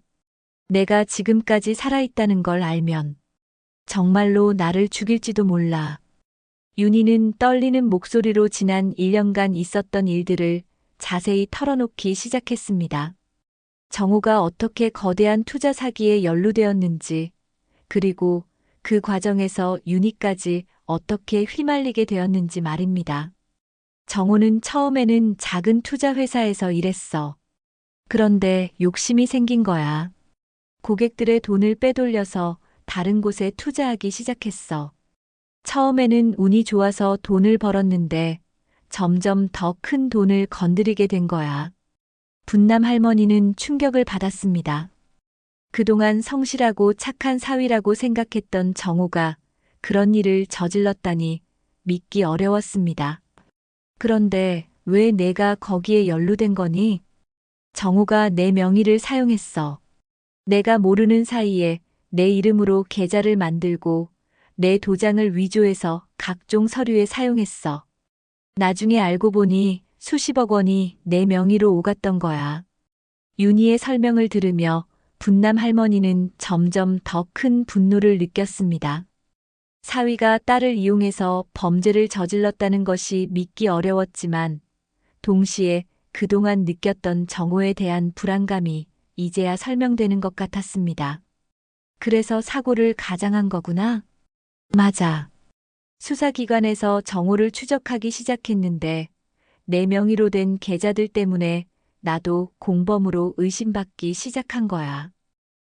내가 지금까지 살아있다는 걸 알면 정말로 나를 죽일지도 몰라. 윤희는 떨리는 목소리로 지난 1년간 있었던 일들을 자세히 털어놓기 시작했습니다. 정호가 어떻게 거대한 투자 사기에 연루되었는지, 그리고 그 과정에서 윤희까지 어떻게 휘말리게 되었는지 말입니다. 정호는 처음에는 작은 투자 회사에서 일했어. 그런데 욕심이 생긴 거야. 고객들의 돈을 빼돌려서 다른 곳에 투자하기 시작했어. 처음에는 운이 좋아서 돈을 벌었는데 점점 더 큰 돈을 건드리게 된 거야. 분남 할머니는 충격을 받았습니다. 그동안 성실하고 착한 사위라고 생각했던 정호가 그런 일을 저질렀다니 믿기 어려웠습니다. 그런데 왜 내가 거기에 연루된 거니? 정호가 내 명의를 사용했어. 내가 모르는 사이에 내 이름으로 계좌를 만들고 내 도장을 위조해서 각종 서류에 사용했어. 나중에 알고 보니 수십억 원이 내 명의로 오갔던 거야. 윤희의 설명을 들으며 분남 할머니는 점점 더 큰 분노를 느꼈습니다. 사위가 딸을 이용해서 범죄를 저질렀다는 것이 믿기 어려웠지만 동시에 그동안 느꼈던 정호에 대한 불안감이 이제야 설명되는 것 같았습니다. 그래서 사고를 가장한 거구나? 맞아. 수사기관에서 정호를 추적하기 시작했는데 내 명의로 된 계좌들 때문에 나도 공범으로 의심받기 시작한 거야.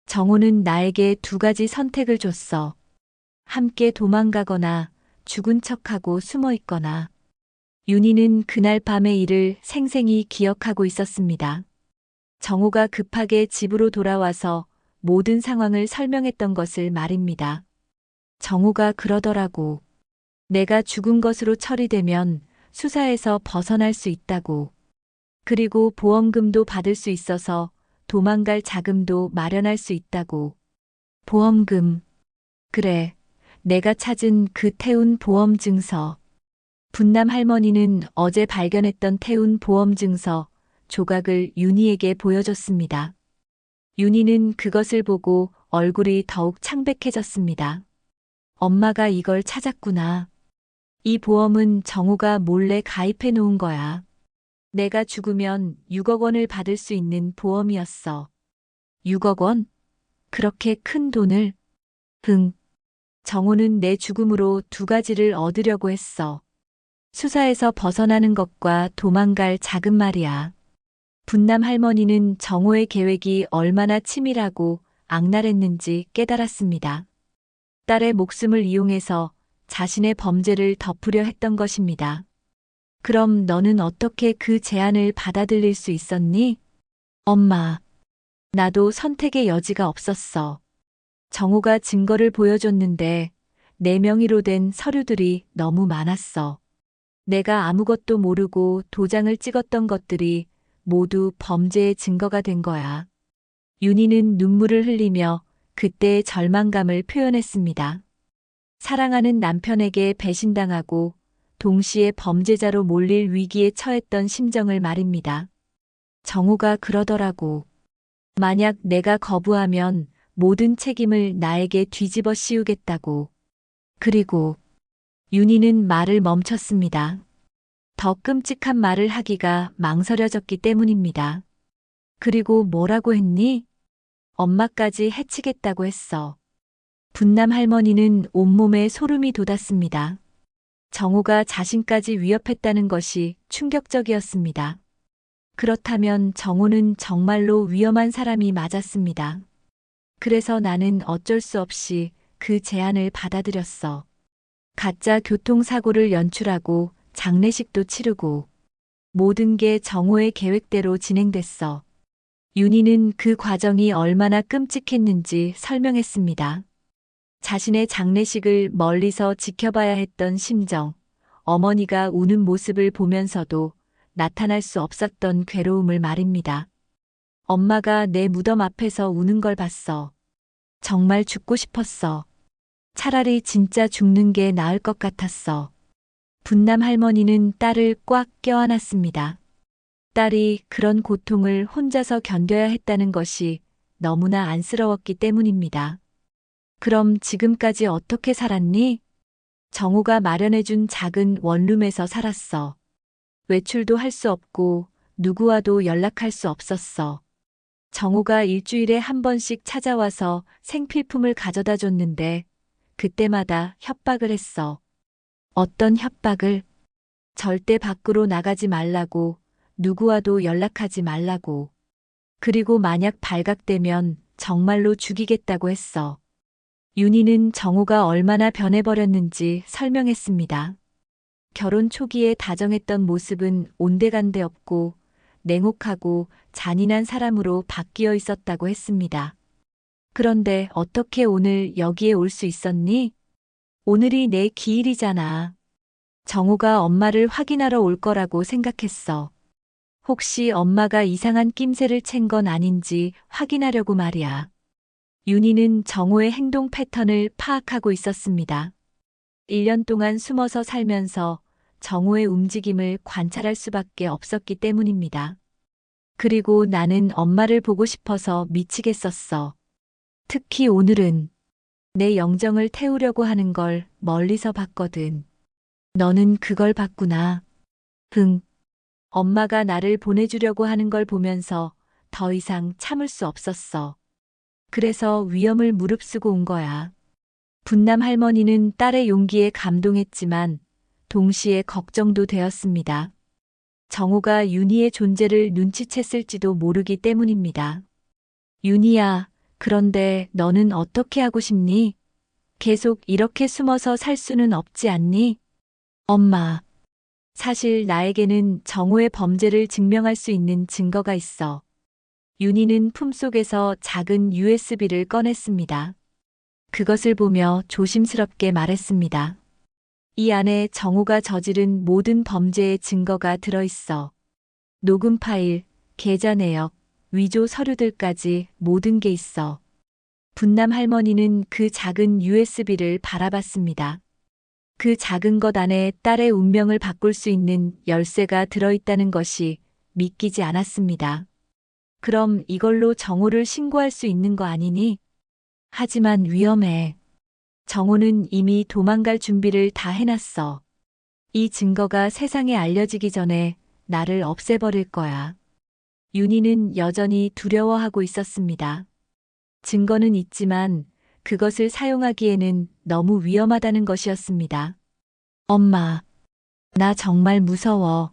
정호는 나에게 두 가지 선택을 줬어. 함께 도망가거나 죽은 척하고 숨어 있거나. 윤희는 그날 밤의 일을 생생히 기억하고 있었습니다. 정호가 급하게 집으로 돌아와서 모든 상황을 설명했던 것을 말입니다. 정호가 그러더라고. 내가 죽은 것으로 처리되면 수사에서 벗어날 수 있다고. 그리고 보험금도 받을 수 있어서 도망갈 자금도 마련할 수 있다고. 보험금. 그래. 내가 찾은 그 태운 보험 증서. 분남 할머니는 어제 발견했던 태운 보험 증서 조각을 윤희에게 보여줬습니다. 윤희는 그것을 보고 얼굴이 더욱 창백해졌습니다. 엄마가 이걸 찾았구나. 이 보험은 정우가 몰래 가입해 놓은 거야. 내가 죽으면 6억 원을 받을 수 있는 보험이었어. 6억 원? 그렇게 큰 돈을? 응. 정우는 내 죽음으로 두 가지를 얻으려고 했어. 수사에서 벗어나는 것과 도망갈 자금 말이야. 분남 할머니는 정호의 계획이 얼마나 치밀하고 악랄했는지 깨달았습니다. 딸의 목숨을 이용해서 자신의 범죄를 덮으려 했던 것입니다. 그럼 너는 어떻게 그 제안을 받아들일 수 있었니? 엄마. 나도 선택의 여지가 없었어. 정호가 증거를 보여줬는데 내 명의로 된 서류들이 너무 많았어. 내가 아무것도 모르고 도장을 찍었던 것들이 모두 범죄의 증거가 된 거야. 윤희는 눈물을 흘리며 그때의 절망감을 표현했습니다. 사랑하는 남편에게 배신당하고 동시에 범죄자로 몰릴 위기에 처했던 심정을 말입니다. 정우가 그러더라고. 만약 내가 거부하면 모든 책임을 나에게 뒤집어 씌우겠다고. 그리고 윤희는 말을 멈췄습니다. 더 끔찍한 말을 하기가 망설여졌기 때문입니다. 그리고 뭐라고 했니? 엄마까지 해치겠다고 했어. 분남 할머니는 온몸에 소름이 돋았습니다. 정호가 자신까지 위협했다는 것이 충격적이었습니다. 그렇다면 정호는 정말로 위험한 사람이 맞았습니다. 그래서 나는 어쩔 수 없이 그 제안을 받아들였어. 가짜 교통사고를 연출하고 장례식도 치르고 모든 게 정호의 계획대로 진행됐어. 윤희는 그 과정이 얼마나 끔찍했는지 설명했습니다. 자신의 장례식을 멀리서 지켜봐야 했던 심정, 어머니가 우는 모습을 보면서도 나타날 수 없었던 괴로움을 말입니다. 엄마가 내 무덤 앞에서 우는 걸 봤어. 정말 죽고 싶었어. 차라리 진짜 죽는 게 나을 것 같았어. 분남 할머니는 딸을 꽉 껴안았습니다. 딸이 그런 고통을 혼자서 견뎌야 했다는 것이 너무나 안쓰러웠기 때문입니다. 그럼 지금까지 어떻게 살았니? 정우가 마련해준 작은 원룸에서 살았어. 외출도 할 수 없고 누구와도 연락할 수 없었어. 정우가 일주일에 한 번씩 찾아와서 생필품을 가져다 줬는데 그때마다 협박을 했어. 어떤 협박을? 절대 밖으로 나가지 말라고, 누구와도 연락하지 말라고. 그리고 만약 발각되면 정말로 죽이겠다고 했어. 윤희는 정우가 얼마나 변해버렸는지 설명했습니다. 결혼 초기에 다정했던 모습은 온데간데 없고 냉혹하고 잔인한 사람으로 바뀌어 있었다고 했습니다. 그런데 어떻게 오늘 여기에 올 수 있었니? 오늘이 내 기일이잖아. 정우가 엄마를 확인하러 올 거라고 생각했어. 혹시 엄마가 이상한 낌새를 챈 건 아닌지 확인하려고 말이야. 윤희는 정우의 행동 패턴을 파악하고 있었습니다. 1년 동안 숨어서 살면서 정우의 움직임을 관찰할 수밖에 없었기 때문입니다. 그리고 나는 엄마를 보고 싶어서 미치겠었어. 특히 오늘은 내 영정을 태우려고 하는 걸 멀리서 봤거든. 너는 그걸 봤구나. 응. 엄마가 나를 보내주려고 하는 걸 보면서 더 이상 참을 수 없었어. 그래서 위험을 무릅쓰고 온 거야. 분남 할머니는 딸의 용기에 감동했지만 동시에 걱정도 되었습니다. 정우가 윤희의 존재를 눈치챘을지도 모르기 때문입니다. 윤희야, 그런데 너는 어떻게 하고 싶니? 계속 이렇게 숨어서 살 수는 없지 않니? 엄마, 사실 나에게는 정우의 범죄를 증명할 수 있는 증거가 있어. 윤희는 품속에서 작은 USB를 꺼냈습니다. 그것을 보며 조심스럽게 말했습니다. 이 안에 정우가 저지른 모든 범죄의 증거가 들어있어. 녹음 파일, 계좌 내역, 위조 서류들까지 모든 게 있어. 분남 할머니는 그 작은 USB를 바라봤습니다. 그 작은 것 안에 딸의 운명을 바꿀 수 있는 열쇠가 들어있다는 것이 믿기지 않았습니다. 그럼 이걸로 정우를 신고할 수 있는 거 아니니? 하지만 위험해. 정우는 이미 도망갈 준비를 다 해놨어. 이 증거가 세상에 알려지기 전에 나를 없애버릴 거야. 윤희는 여전히 두려워하고 있었습니다. 증거는 있지만 그것을 사용하기에는 너무 위험하다는 것이었습니다. 엄마, 나 정말 무서워.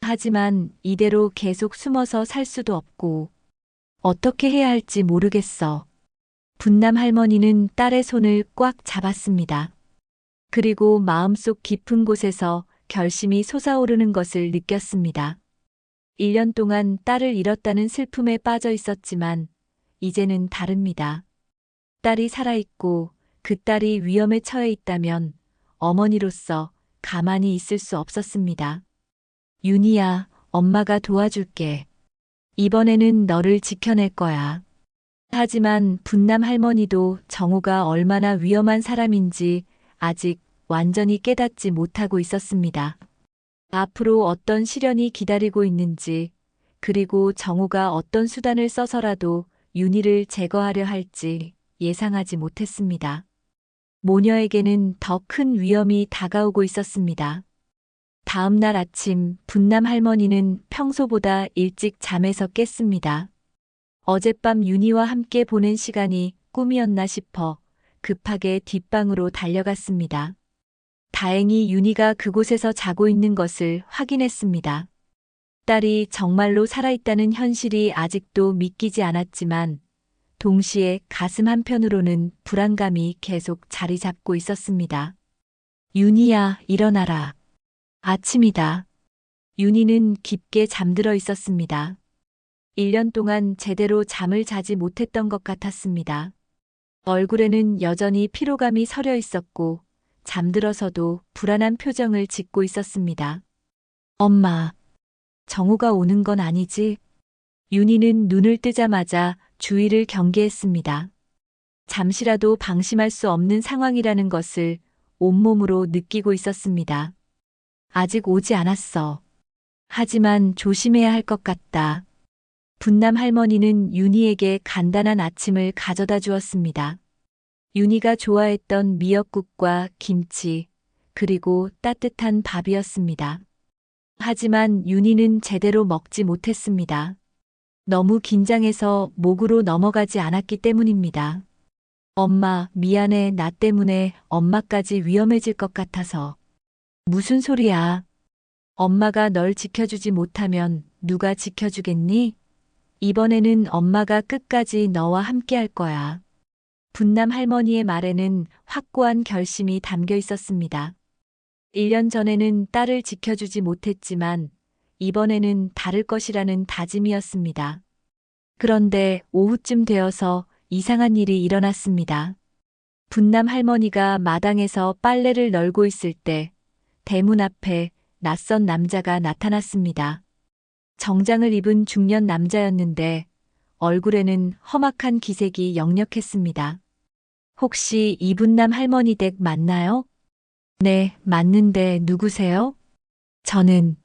하지만 이대로 계속 숨어서 살 수도 없고 어떻게 해야 할지 모르겠어. 분남 할머니는 딸의 손을 꽉 잡았습니다. 그리고 마음속 깊은 곳에서 결심이 솟아오르는 것을 느꼈습니다. 1년 동안 딸을 잃었다는 슬픔에 빠져 있었지만 이제는 다릅니다. 딸이 살아있고 그 딸이 위험에 처해 있다면 어머니로서 가만히 있을 수 없었습니다. 윤희야, 엄마가 도와줄게. 이번에는 너를 지켜낼 거야. 하지만 분남 할머니도 정우가 얼마나 위험한 사람인지 아직 완전히 깨닫지 못하고 있었습니다. 앞으로 어떤 시련이 기다리고 있는지, 그리고 정우가 어떤 수단을 써서라도 윤희를 제거하려 할지 예상하지 못했습니다. 모녀에게는 더 큰 위험이 다가오고 있었습니다. 다음 날 아침 분남 할머니는 평소보다 일찍 잠에서 깼습니다. 어젯밤 윤희와 함께 보낸 시간이 꿈이었나 싶어 급하게 뒷방으로 달려갔습니다. 다행히 윤희가 그곳에서 자고 있는 것을 확인했습니다. 딸이 정말로 살아있다는 현실이 아직도 믿기지 않았지만 동시에 가슴 한편으로는 불안감이 계속 자리 잡고 있었습니다. 윤희야, 일어나라. 아침이다. 윤희는 깊게 잠들어 있었습니다. 1년 동안 제대로 잠을 자지 못했던 것 같았습니다. 얼굴에는 여전히 피로감이 서려 있었고 잠들어서도 불안한 표정을 짓고 있었습니다. 엄마, 정우가 오는 건 아니지? 윤희는 눈을 뜨자마자 주위를 경계했습니다. 잠시라도 방심할 수 없는 상황이라는 것을 온몸으로 느끼고 있었습니다. 아직 오지 않았어. 하지만 조심해야 할 것 같다. 분남 할머니는 윤희에게 간단한 아침을 가져다 주었습니다. 윤희가 좋아했던 미역국과 김치, 그리고 따뜻한 밥이었습니다. 하지만 윤희는 제대로 먹지 못했습니다. 너무 긴장해서 목으로 넘어가지 않았기 때문입니다. 엄마, 미안해. 나 때문에 엄마까지 위험해질 것 같아서. 무슨 소리야? 엄마가 널 지켜주지 못하면 누가 지켜주겠니? 이번에는 엄마가 끝까지 너와 함께 할 거야. 분남 할머니의 말에는 확고한 결심이 담겨 있었습니다. 1년 전에는 딸을 지켜주지 못했지만 이번에는 다를 것이라는 다짐이었습니다. 그런데 오후쯤 되어서 이상한 일이 일어났습니다. 분남 할머니가 마당에서 빨래를 널고 있을 때 대문 앞에 낯선 남자가 나타났습니다. 정장을 입은 중년 남자였는데 얼굴에는 험악한 기색이 역력했습니다. 혹시 이분남 할머니 댁 맞나요? 네, 맞는데 누구세요? 저는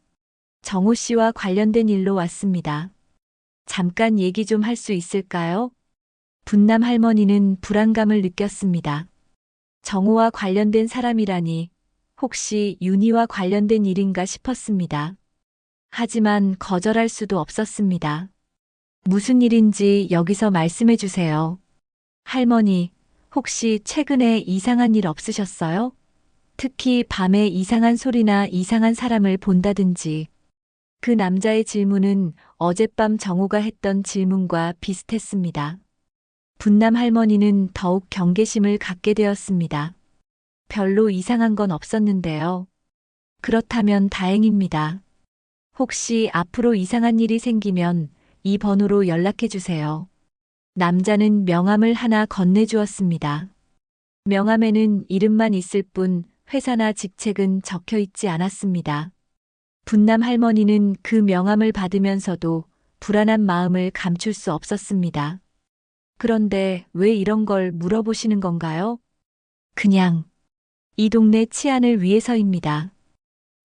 정우 씨와 관련된 일로 왔습니다. 잠깐 얘기 좀 할 수 있을까요? 분남 할머니는 불안감을 느꼈습니다. 정우와 관련된 사람이라니 혹시 윤희와 관련된 일인가 싶었습니다. 하지만 거절할 수도 없었습니다. 무슨 일인지 여기서 말씀해 주세요. 할머니, 혹시 최근에 이상한 일 없으셨어요? 특히 밤에 이상한 소리나 이상한 사람을 본다든지. 그 남자의 질문은 어젯밤 정우가 했던 질문과 비슷했습니다. 분남 할머니는 더욱 경계심을 갖게 되었습니다. 별로 이상한 건 없었는데요. 그렇다면 다행입니다. 혹시 앞으로 이상한 일이 생기면 이 번호로 연락해 주세요. 남자는 명함을 하나 건네주었습니다. 명함에는 이름만 있을 뿐 회사나 직책은 적혀 있지 않았습니다. 분남 할머니는 그 명함을 받으면서도 불안한 마음을 감출 수 없었습니다. 그런데 왜 이런 걸 물어보시는 건가요? 그냥 이 동네 치안을 위해서입니다.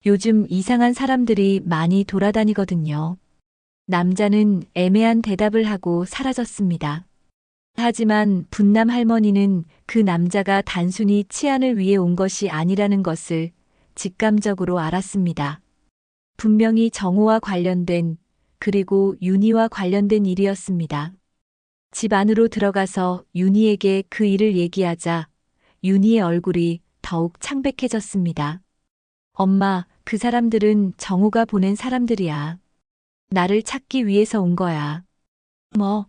요즘 이상한 사람들이 많이 돌아다니거든요. 남자는 애매한 대답을 하고 사라졌습니다. 하지만 분남 할머니는 그 남자가 단순히 치안을 위해 온 것이 아니라는 것을 직감적으로 알았습니다. 분명히 정호와 관련된 그리고 윤희와 관련된 일이었습니다. 집 안으로 들어가서 윤희에게 그 일을 얘기하자 윤희의 얼굴이 더욱 창백해졌습니다. 엄마, 그 사람들은 정우가 보낸 사람들이야. 나를 찾기 위해서 온 거야. 뭐,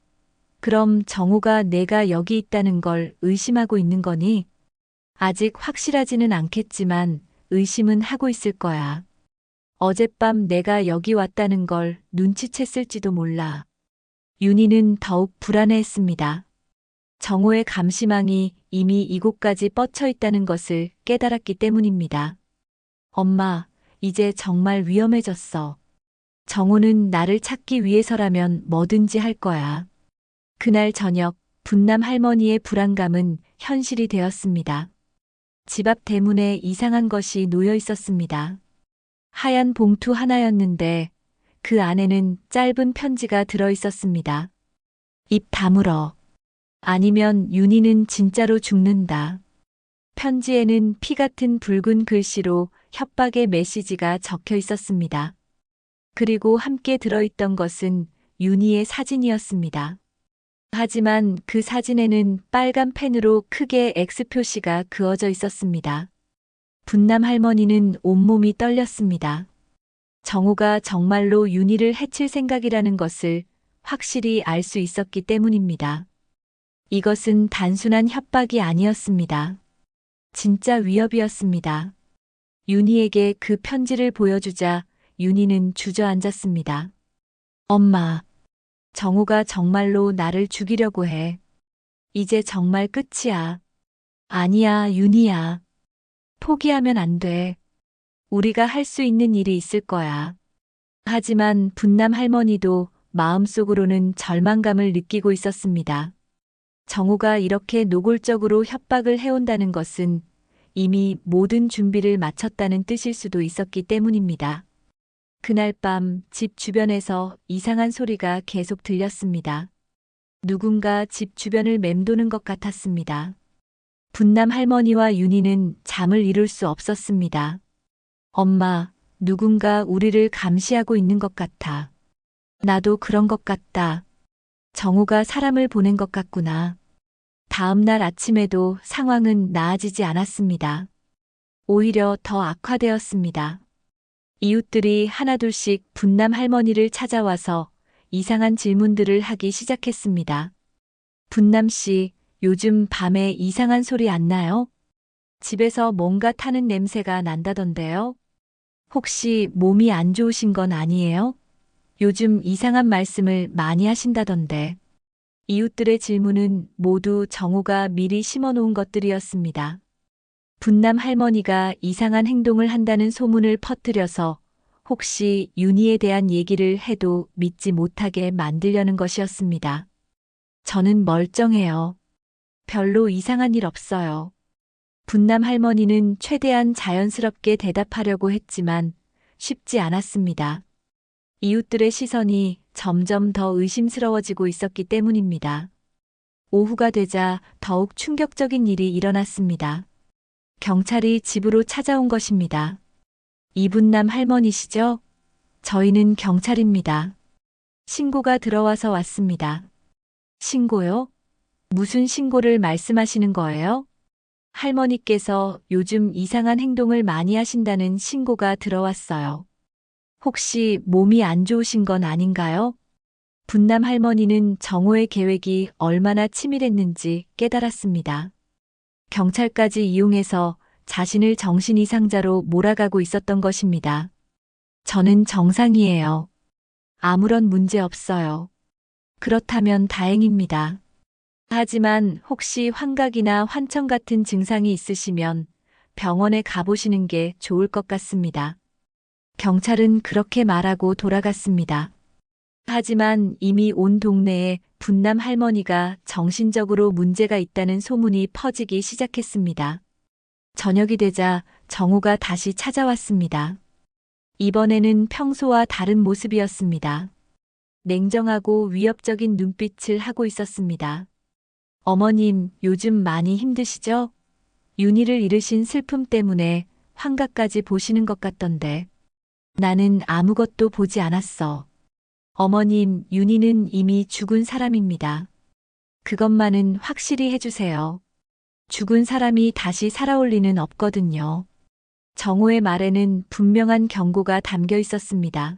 그럼 정우가 내가 여기 있다는 걸 의심하고 있는 거니? 아직 확실하지는 않겠지만 의심은 하고 있을 거야. 어젯밤 내가 여기 왔다는 걸 눈치챘을지도 몰라. 윤희는 더욱 불안해했습니다. 정호의 감시망이 이미 이곳까지 뻗쳐 있다는 것을 깨달았기 때문입니다. 엄마, 이제 정말 위험해졌어. 정호는 나를 찾기 위해서라면 뭐든지 할 거야. 그날 저녁, 분남 할머니의 불안감은 현실이 되었습니다. 집 앞 대문에 이상한 것이 놓여 있었습니다. 하얀 봉투 하나였는데 그 안에는 짧은 편지가 들어 있었습니다. 입 다물어. 아니면 윤희는 진짜로 죽는다. 편지에는 피 같은 붉은 글씨로 협박의 메시지가 적혀 있었습니다. 그리고 함께 들어있던 것은 윤희의 사진이었습니다. 하지만 그 사진에는 빨간 펜으로 크게 X 표시가 그어져 있었습니다. 분남 할머니는 온몸이 떨렸습니다. 정우가 정말로 윤희를 해칠 생각이라는 것을 확실히 알 수 있었기 때문입니다. 이것은 단순한 협박이 아니었습니다. 진짜 위협이었습니다. 윤희에게 그 편지를 보여주자 윤희는 주저앉았습니다. 엄마, 정우가 정말로 나를 죽이려고 해. 이제 정말 끝이야. 아니야, 윤희야. 포기하면 안 돼. 우리가 할 수 있는 일이 있을 거야. 하지만 분남 할머니도 마음속으로는 절망감을 느끼고 있었습니다. 정우가 이렇게 노골적으로 협박을 해온다는 것은 이미 모든 준비를 마쳤다는 뜻일 수도 있었기 때문입니다. 그날 밤 집 주변에서 이상한 소리가 계속 들렸습니다. 누군가 집 주변을 맴도는 것 같았습니다. 분남 할머니와 윤희는 잠을 이룰 수 없었습니다. 엄마, 누군가 우리를 감시하고 있는 것 같아. 나도 그런 것 같다. 정우가 사람을 보낸 것 같구나. 다음 날 아침에도 상황은 나아지지 않았습니다. 오히려 더 악화되었습니다. 이웃들이 하나둘씩 분남 할머니를 찾아와서 이상한 질문들을 하기 시작했습니다. 분남 씨, 요즘 밤에 이상한 소리 안 나요? 집에서 뭔가 타는 냄새가 난다던데요? 혹시 몸이 안 좋으신 건 아니에요? 요즘 이상한 말씀을 많이 하신다던데. 이웃들의 질문은 모두 정우가 미리 심어놓은 것들이었습니다. 분남 할머니가 이상한 행동을 한다는 소문을 퍼뜨려서 혹시 윤희에 대한 얘기를 해도 믿지 못하게 만들려는 것이었습니다. 저는 멀쩡해요. 별로 이상한 일 없어요. 분남 할머니는 최대한 자연스럽게 대답하려고 했지만 쉽지 않았습니다. 이웃들의 시선이 점점 더 의심스러워지고 있었기 때문입니다. 오후가 되자 더욱 충격적인 일이 일어났습니다. 경찰이 집으로 찾아온 것입니다. 이분남 할머니시죠? 저희는 경찰입니다. 신고가 들어와서 왔습니다. 신고요? 무슨 신고를 말씀하시는 거예요? 할머니께서 요즘 이상한 행동을 많이 하신다는 신고가 들어왔어요. 혹시 몸이 안 좋으신 건 아닌가요? 분남 할머니는 정호의 계획이 얼마나 치밀했는지 깨달았습니다. 경찰까지 이용해서 자신을 정신 이상자로 몰아가고 있었던 것입니다. 저는 정상이에요. 아무런 문제 없어요. 그렇다면 다행입니다. 하지만 혹시 환각이나 환청 같은 증상이 있으시면 병원에 가보시는 게 좋을 것 같습니다. 경찰은 그렇게 말하고 돌아갔습니다. 하지만 이미 온 동네에 분남 할머니가 정신적으로 문제가 있다는 소문이 퍼지기 시작했습니다. 저녁이 되자 정우가 다시 찾아왔습니다. 이번에는 평소와 다른 모습이었습니다. 냉정하고 위협적인 눈빛을 하고 있었습니다. 어머님, 요즘 많이 힘드시죠? 윤희를 잃으신 슬픔 때문에 환각까지 보시는 것 같던데. 나는 아무것도 보지 않았어. 어머님, 윤희는 이미 죽은 사람입니다. 그것만은 확실히 해주세요. 죽은 사람이 다시 살아올 리는 없거든요. 정호의 말에는 분명한 경고가 담겨 있었습니다.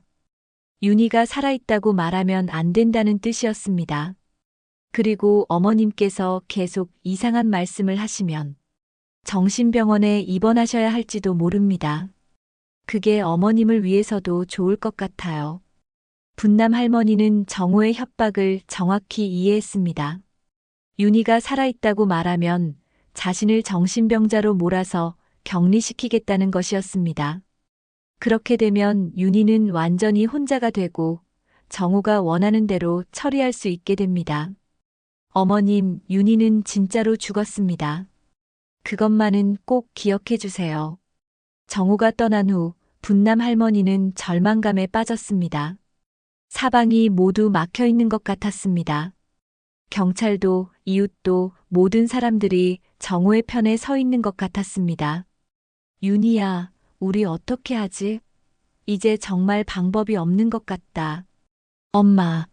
윤희가 살아있다고 말하면 안 된다는 뜻이었습니다. 그리고 어머님께서 계속 이상한 말씀을 하시면 정신병원에 입원하셔야 할지도 모릅니다. 그게 어머님을 위해서도 좋을 것 같아요. 분남 할머니는 정호의 협박을 정확히 이해했습니다. 윤희가 살아있다고 말하면 자신을 정신병자로 몰아서 격리시키겠다는 것이었습니다. 그렇게 되면 윤희는 완전히 혼자가 되고 정호가 원하는 대로 처리할 수 있게 됩니다. 어머님, 윤희는 진짜로 죽었습니다. 그것만은 꼭 기억해 주세요. 정호가 떠난 후 분남 할머니는 절망감에 빠졌습니다. 사방이 모두 막혀 있는 것 같았습니다. 경찰도 이웃도 모든 사람들이 정호의 편에 서 있는 것 같았습니다. 윤희야, 우리 어떻게 하지? 이제 정말 방법이 없는 것 같다. 엄마,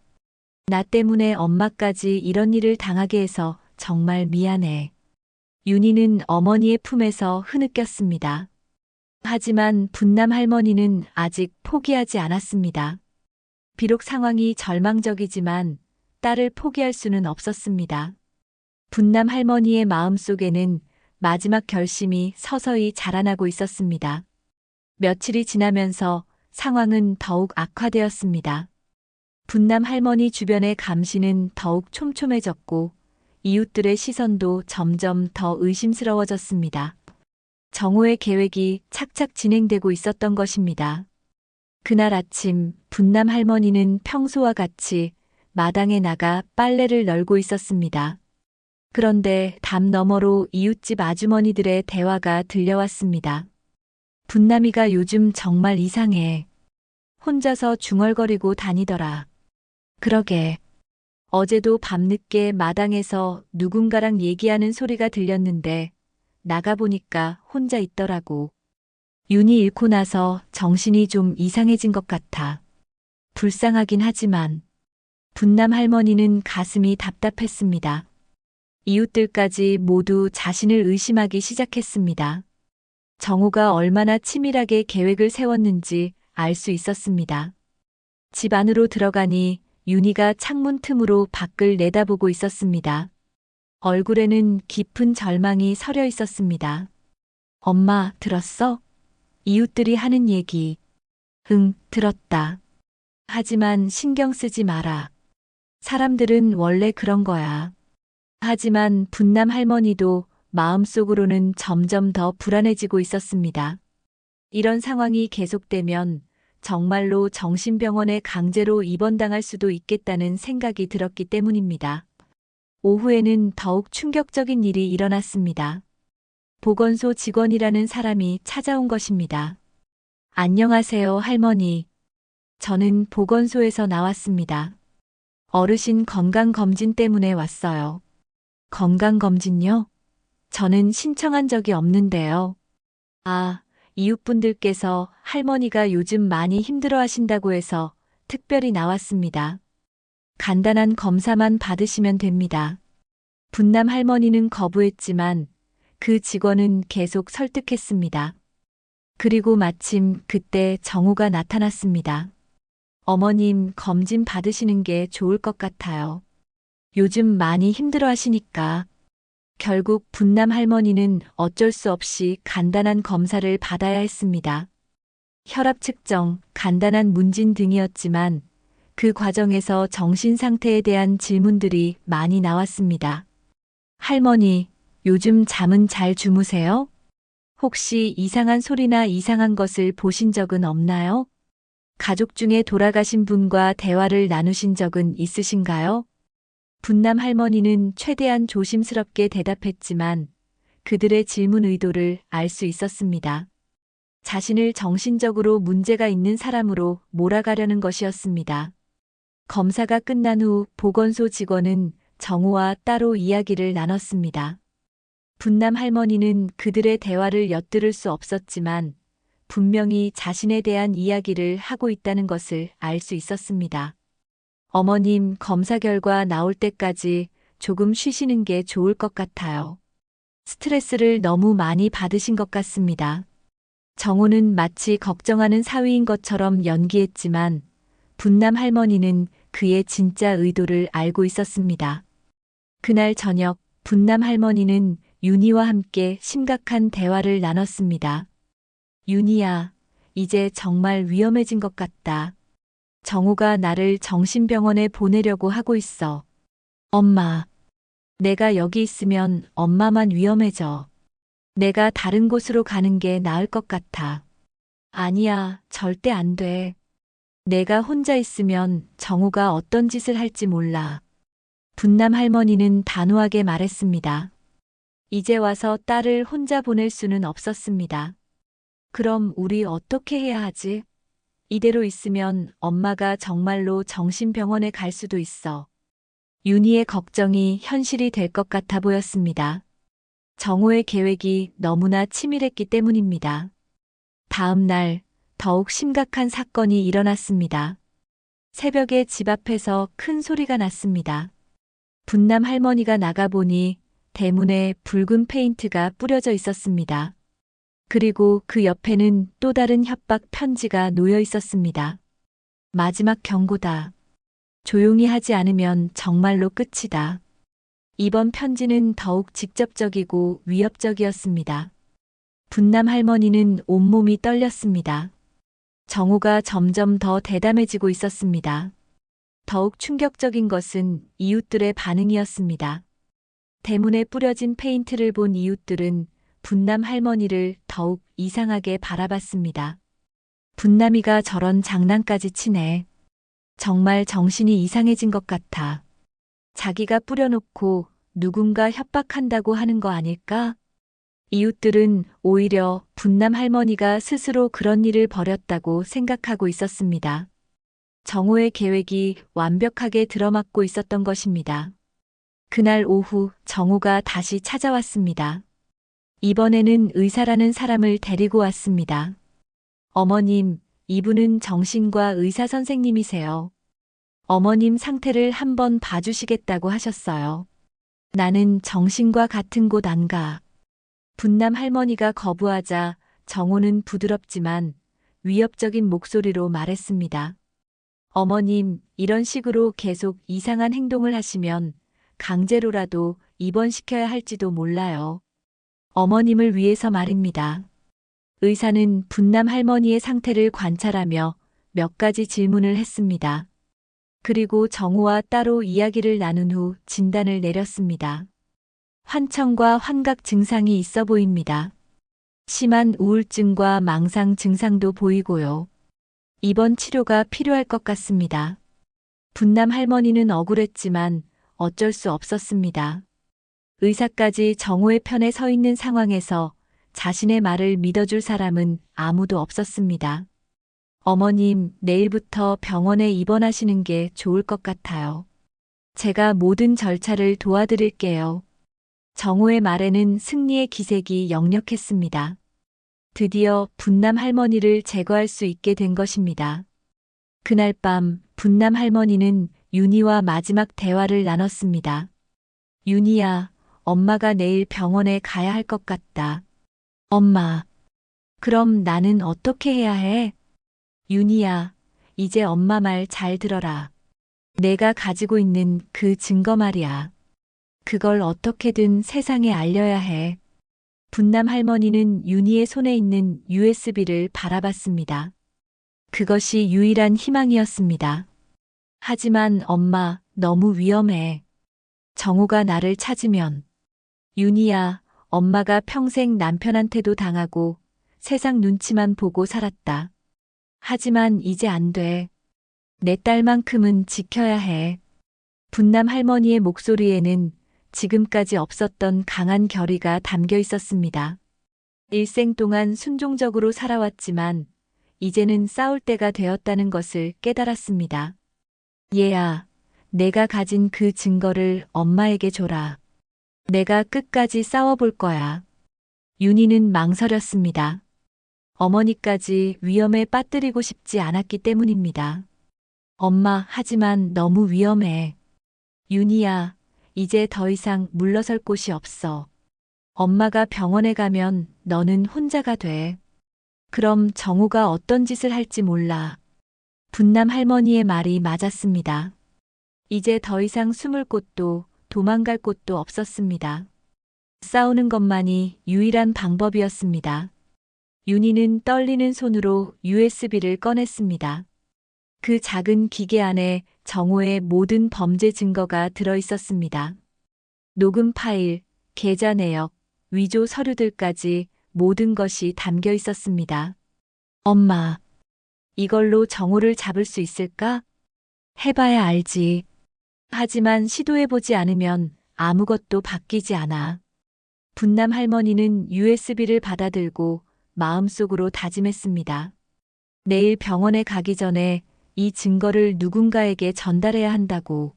나 때문에 엄마까지 이런 일을 당하게 해서 정말 미안해. 윤희는 어머니의 품에서 흐느꼈습니다. 하지만 분남 할머니는 아직 포기하지 않았습니다. 비록 상황이 절망적이지만 딸을 포기할 수는 없었습니다. 분남 할머니의 마음속에는 마지막 결심이 서서히 자라나고 있었습니다. 며칠이 지나면서 상황은 더욱 악화되었습니다. 분남 할머니 주변의 감시는 더욱 촘촘해졌고 이웃들의 시선도 점점 더 의심스러워졌습니다. 정호의 계획이 착착 진행되고 있었던 것입니다. 그날 아침 분남 할머니는 평소와 같이 마당에 나가 빨래를 널고 있었습니다. 그런데 담 너머로 이웃집 아주머니들의 대화가 들려왔습니다. 분남이가 요즘 정말 이상해. 혼자서 중얼거리고 다니더라. 그러게. 어제도 밤늦게 마당에서 누군가랑 얘기하는 소리가 들렸는데 나가보니까 혼자 있더라고. 윤희 잃고 나서 정신이 좀 이상해진 것 같아. 불쌍하긴 하지만 분남 할머니는 가슴이 답답했습니다. 이웃들까지 모두 자신을 의심하기 시작했습니다. 정호가 얼마나 치밀하게 계획을 세웠는지 알 수 있었습니다. 집 안으로 들어가니 윤희가 창문 틈으로 밖을 내다보고 있었습니다. 얼굴에는 깊은 절망이 서려 있었습니다. 엄마, 들었어? 이웃들이 하는 얘기. 응, 들었다. 하지만 신경 쓰지 마라. 사람들은 원래 그런 거야. 하지만 분남 할머니도 마음속으로는 점점 더 불안해지고 있었습니다. 이런 상황이 계속되면 정말로 정신병원에 강제로 입원당할 수도 있겠다는 생각이 들었기 때문입니다. 오후에는 더욱 충격적인 일이 일어났습니다. 보건소 직원이라는 사람이 찾아온 것입니다. 안녕하세요, 할머니. 저는 보건소에서 나왔습니다. 어르신 건강검진 때문에 왔어요. 건강검진요? 저는 신청한 적이 없는데요. 아, 이웃분들께서 할머니가 요즘 많이 힘들어 하신다고 해서 특별히 나왔습니다. 간단한 검사만 받으시면 됩니다. 분남 할머니는 거부했지만 그 직원은 계속 설득했습니다. 그리고 마침 그때 정우가 나타났습니다. 어머님, 검진 받으시는 게 좋을 것 같아요. 요즘 많이 힘들어 하시니까. 결국 분남 할머니는 어쩔 수 없이 간단한 검사를 받아야 했습니다. 혈압 측정, 간단한 문진 등이었지만 그 과정에서 정신 상태에 대한 질문들이 많이 나왔습니다. 할머니, 요즘 잠은 잘 주무세요? 혹시 이상한 소리나 이상한 것을 보신 적은 없나요? 가족 중에 돌아가신 분과 대화를 나누신 적은 있으신가요? 분남 할머니는 최대한 조심스럽게 대답했지만 그들의 질문 의도를 알 수 있었습니다. 자신을 정신적으로 문제가 있는 사람으로 몰아가려는 것이었습니다. 검사가 끝난 후 보건소 직원은 정우와 따로 이야기를 나눴습니다. 분남 할머니는 그들의 대화를 엿들을 수 없었지만 분명히 자신에 대한 이야기를 하고 있다는 것을 알 수 있었습니다. 어머님, 검사 결과 나올 때까지 조금 쉬시는 게 좋을 것 같아요. 스트레스를 너무 많이 받으신 것 같습니다. 정우는 마치 걱정하는 사위인 것처럼 연기했지만 분남 할머니는 그의 진짜 의도를 알고 있었습니다. 그날 저녁 분남 할머니는 윤희와 함께 심각한 대화를 나눴습니다. 윤희야, 이제 정말 위험해진 것 같다. 정우가 나를 정신병원에 보내려고 하고 있어. 엄마, 내가 여기 있으면 엄마만 위험해져. 내가 다른 곳으로 가는 게 나을 것 같아. 아니야, 절대 안 돼. 내가 혼자 있으면 정우가 어떤 짓을 할지 몰라. 분남 할머니는 단호하게 말했습니다. 이제 와서 딸을 혼자 보낼 수는 없었습니다. 그럼 우리 어떻게 해야 하지? 이대로 있으면 엄마가 정말로 정신병원에 갈 수도 있어. 윤희의 걱정이 현실이 될 것 같아 보였습니다. 정우의 계획이 너무나 치밀했기 때문입니다. 다음 날 더욱 심각한 사건이 일어났습니다. 새벽에 집 앞에서 큰 소리가 났습니다. 분남 할머니가 나가보니 대문에 붉은 페인트가 뿌려져 있었습니다. 그리고 그 옆에는 또 다른 협박 편지가 놓여 있었습니다. 마지막 경고다. 조용히 하지 않으면 정말로 끝이다. 이번 편지는 더욱 직접적이고 위협적이었습니다. 분남 할머니는 온몸이 떨렸습니다. 정우가 점점 더 대담해지고 있었습니다. 더욱 충격적인 것은 이웃들의 반응이었습니다. 대문에 뿌려진 페인트를 본 이웃들은 분남 할머니를 더욱 이상하게 바라봤습니다. 분남이가 저런 장난까지 치네. 정말 정신이 이상해진 것 같아. 자기가 뿌려놓고 누군가 협박한다고 하는 거 아닐까? 이웃들은 오히려 분남 할머니가 스스로 그런 일을 벌였다고 생각하고 있었습니다. 정우의 계획이 완벽하게 들어맞고 있었던 것입니다. 그날 오후 정우가 다시 찾아왔습니다. 이번에는 의사라는 사람을 데리고 왔습니다. 어머님, 이분은 정신과 의사 선생님이세요. 어머님 상태를 한번 봐주시겠다고 하셨어요. 나는 정신과 같은 곳 안 가. 분남 할머니가 거부하자 정우는 부드럽지만 위협적인 목소리로 말했습니다. 어머님, 이런 식으로 계속 이상한 행동을 하시면 강제로라도 입원시켜야 할지도 몰라요. 어머님을 위해서 말입니다. 의사는 분남 할머니의 상태를 관찰하며 몇 가지 질문을 했습니다. 그리고 정우와 따로 이야기를 나눈 후 진단을 내렸습니다. 환청과 환각 증상이 있어 보입니다. 심한 우울증과 망상 증상도 보이고요. 입원 치료가 필요할 것 같습니다. 분남 할머니는 억울했지만 어쩔 수 없었습니다. 의사까지 정우의 편에 서 있는 상황에서 자신의 말을 믿어줄 사람은 아무도 없었습니다. 어머님, 내일부터 병원에 입원하시는 게 좋을 것 같아요. 제가 모든 절차를 도와드릴게요. 정우의 말에는 승리의 기색이 역력했습니다. 드디어 분남 할머니를 제거할 수 있게 된 것입니다. 그날 밤 분남 할머니는 윤희와 마지막 대화를 나눴습니다. 윤희야, 엄마가 내일 병원에 가야 할 것 같다. 엄마, 그럼 나는 어떻게 해야 해? 윤희야, 이제 엄마 말 잘 들어라. 내가 가지고 있는 그 증거 말이야. 그걸 어떻게든 세상에 알려야 해. 분남 할머니는 윤희의 손에 있는 USB를 바라봤습니다. 그것이 유일한 희망이었습니다. 하지만 엄마, 너무 위험해. 정우가 나를 찾으면. 윤희야, 엄마가 평생 남편한테도 당하고 세상 눈치만 보고 살았다. 하지만 이제 안 돼. 내 딸만큼은 지켜야 해. 분남 할머니의 목소리에는 지금까지 없었던 강한 결의가 담겨 있었습니다. 일생 동안 순종적으로 살아왔지만 이제는 싸울 때가 되었다는 것을 깨달았습니다. 얘야, 내가 가진 그 증거를 엄마에게 줘라. 내가 끝까지 싸워볼 거야. 윤희는 망설였습니다. 어머니까지 위험에 빠뜨리고 싶지 않았기 때문입니다. 엄마, 하지만 너무 위험해. 윤희야, 이제 더 이상 물러설 곳이 없어. 엄마가 병원에 가면 너는 혼자가 돼. 그럼 정우가 어떤 짓을 할지 몰라. 분남 할머니의 말이 맞았습니다. 이제 더 이상 숨을 곳도 도망갈 곳도 없었습니다. 싸우는 것만이 유일한 방법이었습니다. 윤희는 떨리는 손으로 USB를 꺼냈습니다. 그 작은 기계 안에 정호의 모든 범죄 증거가 들어 있었습니다. 녹음 파일, 계좌 내역, 위조 서류들까지 모든 것이 담겨 있었습니다. 엄마, 이걸로 정호를 잡을 수 있을까? 해봐야 알지. 하지만 시도해보지 않으면 아무것도 바뀌지 않아. 분남 할머니는 USB를 받아들고 마음속으로 다짐했습니다. 내일 병원에 가기 전에 이 증거를 누군가에게 전달해야 한다고.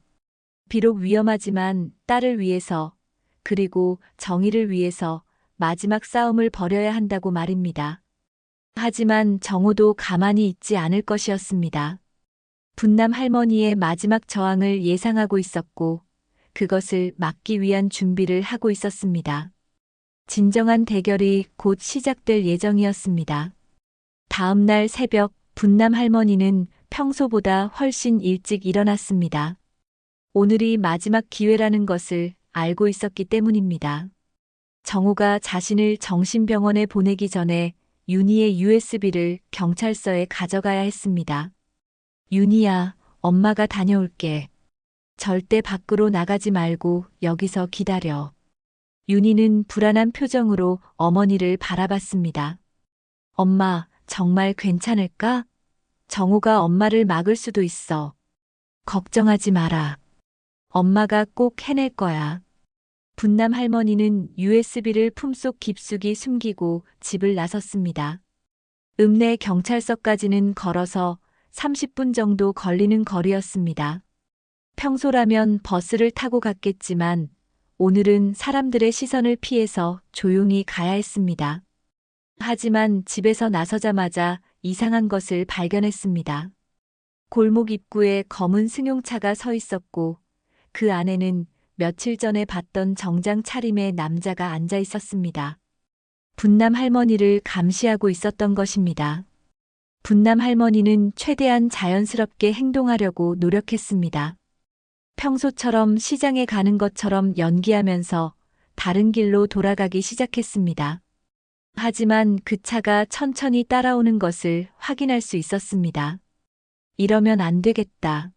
비록 위험하지만 딸을 위해서, 그리고 정의를 위해서 마지막 싸움을 벌여야 한다고 말입니다. 하지만 정호도 가만히 있지 않을 것이었습니다. 분남 할머니의 마지막 저항을 예상하고 있었고, 그것을 막기 위한 준비를 하고 있었습니다. 진정한 대결이 곧 시작될 예정이었습니다. 다음 날 새벽, 분남 할머니는 평소보다 훨씬 일찍 일어났습니다. 오늘이 마지막 기회라는 것을 알고 있었기 때문입니다. 정우가 자신을 정신병원에 보내기 전에 윤희의 USB를 경찰서에 가져가야 했습니다. 윤희야, 엄마가 다녀올게. 절대 밖으로 나가지 말고 여기서 기다려. 윤희는 불안한 표정으로 어머니를 바라봤습니다. 엄마, 정말 괜찮을까? 정우가 엄마를 막을 수도 있어. 걱정하지 마라. 엄마가 꼭 해낼 거야. 분남 할머니는 USB를 품속 깊숙이 숨기고 집을 나섰습니다. 읍내 경찰서까지는 걸어서 30분 정도 걸리는 거리였습니다. 평소라면 버스를 타고 갔겠지만 오늘은 사람들의 시선을 피해서 조용히 가야 했습니다. 하지만 집에서 나서자마자 이상한 것을 발견했습니다. 골목 입구에 검은 승용차가 서 있었고 그 안에는 며칠 전에 봤던 정장 차림의 남자가 앉아 있었습니다. 분남 할머니를 감시하고 있었던 것입니다. 분남 할머니는 최대한 자연스럽게 행동하려고 노력했습니다. 평소처럼 시장에 가는 것처럼 연기하면서 다른 길로 돌아가기 시작했습니다. 하지만 그 차가 천천히 따라오는 것을 확인할 수 있었습니다. 이러면 안 되겠다.